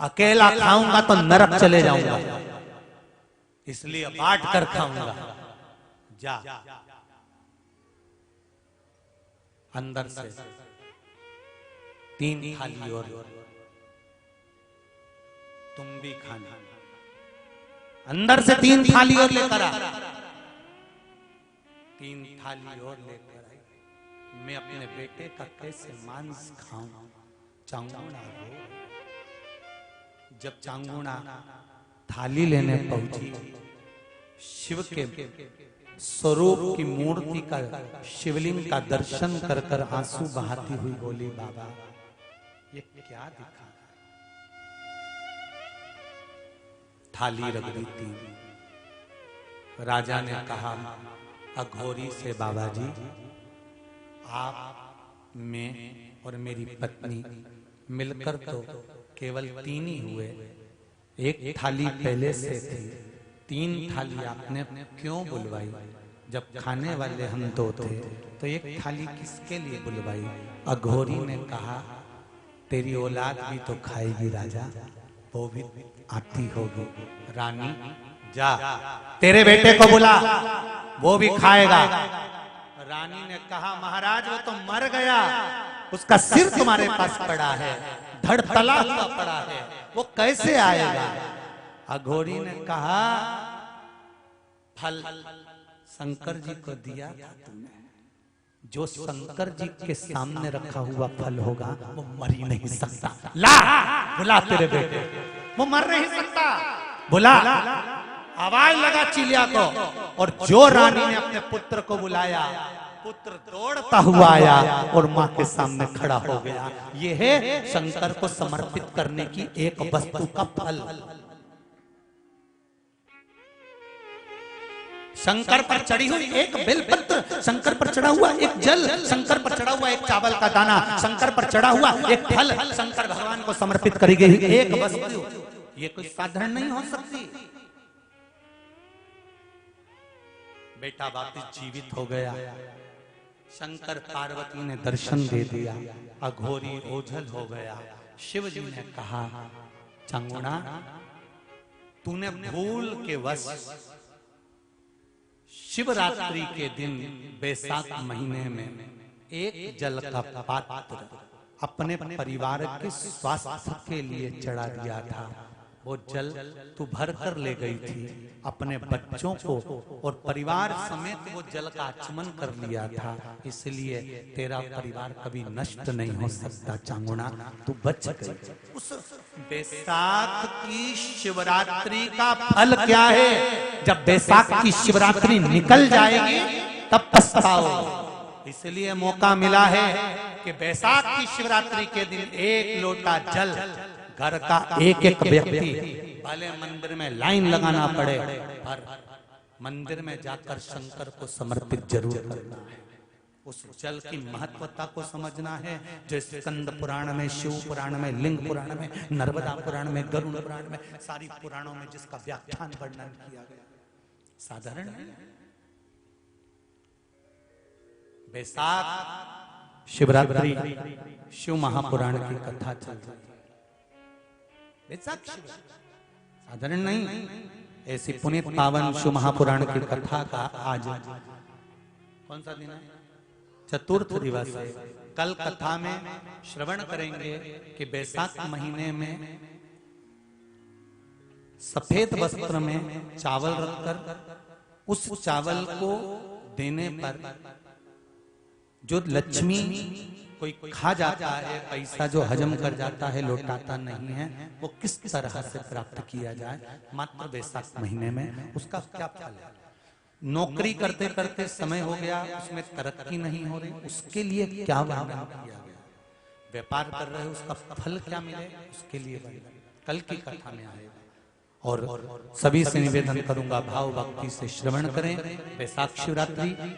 अकेला खाऊंगा तो नरक चले जाऊंगा, इसलिए बांट कर खाऊंगा। जा। अंदर से 3 थाली और तुम भी खाना। अंदर से 3 थाली और लेकर आ। 3 थाली और लेकर आई। मैं अपने बेटे का कैसे मांस खाऊं? चांगुड़ा रो। जब चांगुड़ा थाली लेने पहुंची, शिव के स्वरूप की मूर्ति का, शिवलिंग का दर्शन कर कर आंसू बहाती हुई बोली, बाबा ये क्या दिखा? थाली रख दी थी। राजा ने कहा अघोरी से, बाबा जी आप, मैं और मेरी पत्नी मिलकर तो केवल 3 ही हुए, एक थाली पहले से थी, 3 थाली आपने क्यों बुलवाई? जब खाने वाले हम 2 थे तो एक थाली किसके लिए बुलवाई? अघोरी ने कहा तेरी औलाद भी तो खाएगी राजा, वो भी आती होगी। रानी जा, तेरे बेटे को बुला, वो भी खाएगा। रानी ने कहा महाराज वो तो मर गया, उसका सिर तुम्हारे पास पड़ा है, धड़ तला हुआ पड़ा है, वो कैसे आएगा? अघोरी ने कहा फल शंकर जी को दिया था तुमने, जो शंकर जी के सामने रखा हुआ फल होगा वो मर ही नहीं सकता। ला, बुला तेरे बेटे, वो मर नहीं सकता, बुला। आवाज लगा चिलिया को, और जो रानी ने अपने पुत्र को बुलाया, पुत्र दौड़ता हुआ आया और मां के सामने खड़ा हो गया। ये है शंकर को समर्पित करने की एक वस्तु का फल। शंकर पर चढ़ी हुई एक बेलपत्र, शंकर पर चढ़ा हुआ एक जल, शंकर पर चढ़ा हुआ एक चावल का दाना, शंकर पर चढ़ा हुआ एक फल, शंकर भगवान को समर्पित करी गई एक वस्तु, ये कोई साधारण नहीं हो सकती। बेटा वापिस जीवित हो गया। शंकर पार्वती ने दर्शन दे दिया, अघोरी ओझल हो गया। शिव जी ने कहा चांगुड़ा तूने भूल के वश शिवरात्रि के दिन बैसाख महीने में एक जल का पात्र अपने परिवार के स्वास्थ्य के लिए चढ़ा दिया था। वो जल तू भर कर ले गई थी, अपने बच्चों को और परिवार समेत वो जल का आचमन कर लिया था, इसलिए तेरा परिवार कभी नष्ट नहीं हो सकता। चांगुड़ा तू बच गई। उस बैसाख की शिवरात्रि का फल क्या है? जब बैसाख की शिवरात्रि निकल जाएगी तब पछताओ। इसलिए मौका मिला है कि बैसाख की शिवरात्रि के दिन एक लोटा जल घर का एक एक व्यक्ति, भले मंदिर में लाइन लगाना पड़े पर मंदिर में जाकर शंकर को समर्पित जरूर करना है। उस जल की महत्वता को समझना है। जैसे स्कंद पुराण में, शिव पुराण में, लिंग पुराण में, नर्मदा पुराण में, गरुड़ पुराण में, सारी पुराणों में जिसका व्याख्यान वर्णन किया गया, साधारण नहीं। बैसाख शिवरात्रि शिव महापुराण की कथा चल रही है। बैसाख साधारण नहीं, ऐसी पुनीत पावन शिव महापुराण की कथा का आज कौन सा दिन है? चतुर्थ दिवस है। कल कथा में श्रवण करेंगे कि बैसाख महीने में सफेद वस्त्र में चावल रखकर उस चावल को देने पर जो लक्ष्मी कोई खा जाता है, पैसा जो हजम कर जाता है, लौटाता नहीं है, वो किस तरह से प्राप्त किया जाए मात्र वैशाख महीने में, उसका क्या फल है। नौकरी करते करते समय हो गया, उसमें तरक्की नहीं हो रही, उसके लिए क्या वर्णन किया गया। व्यापार कर रहे हो, उसका फल क्या मिले, उसके लिए वर्णन कल की कथा में आएगा। और सभी से निवेदन करूंगा भाव भक्ति से श्रवण करें। वैशाख शिवरात्रि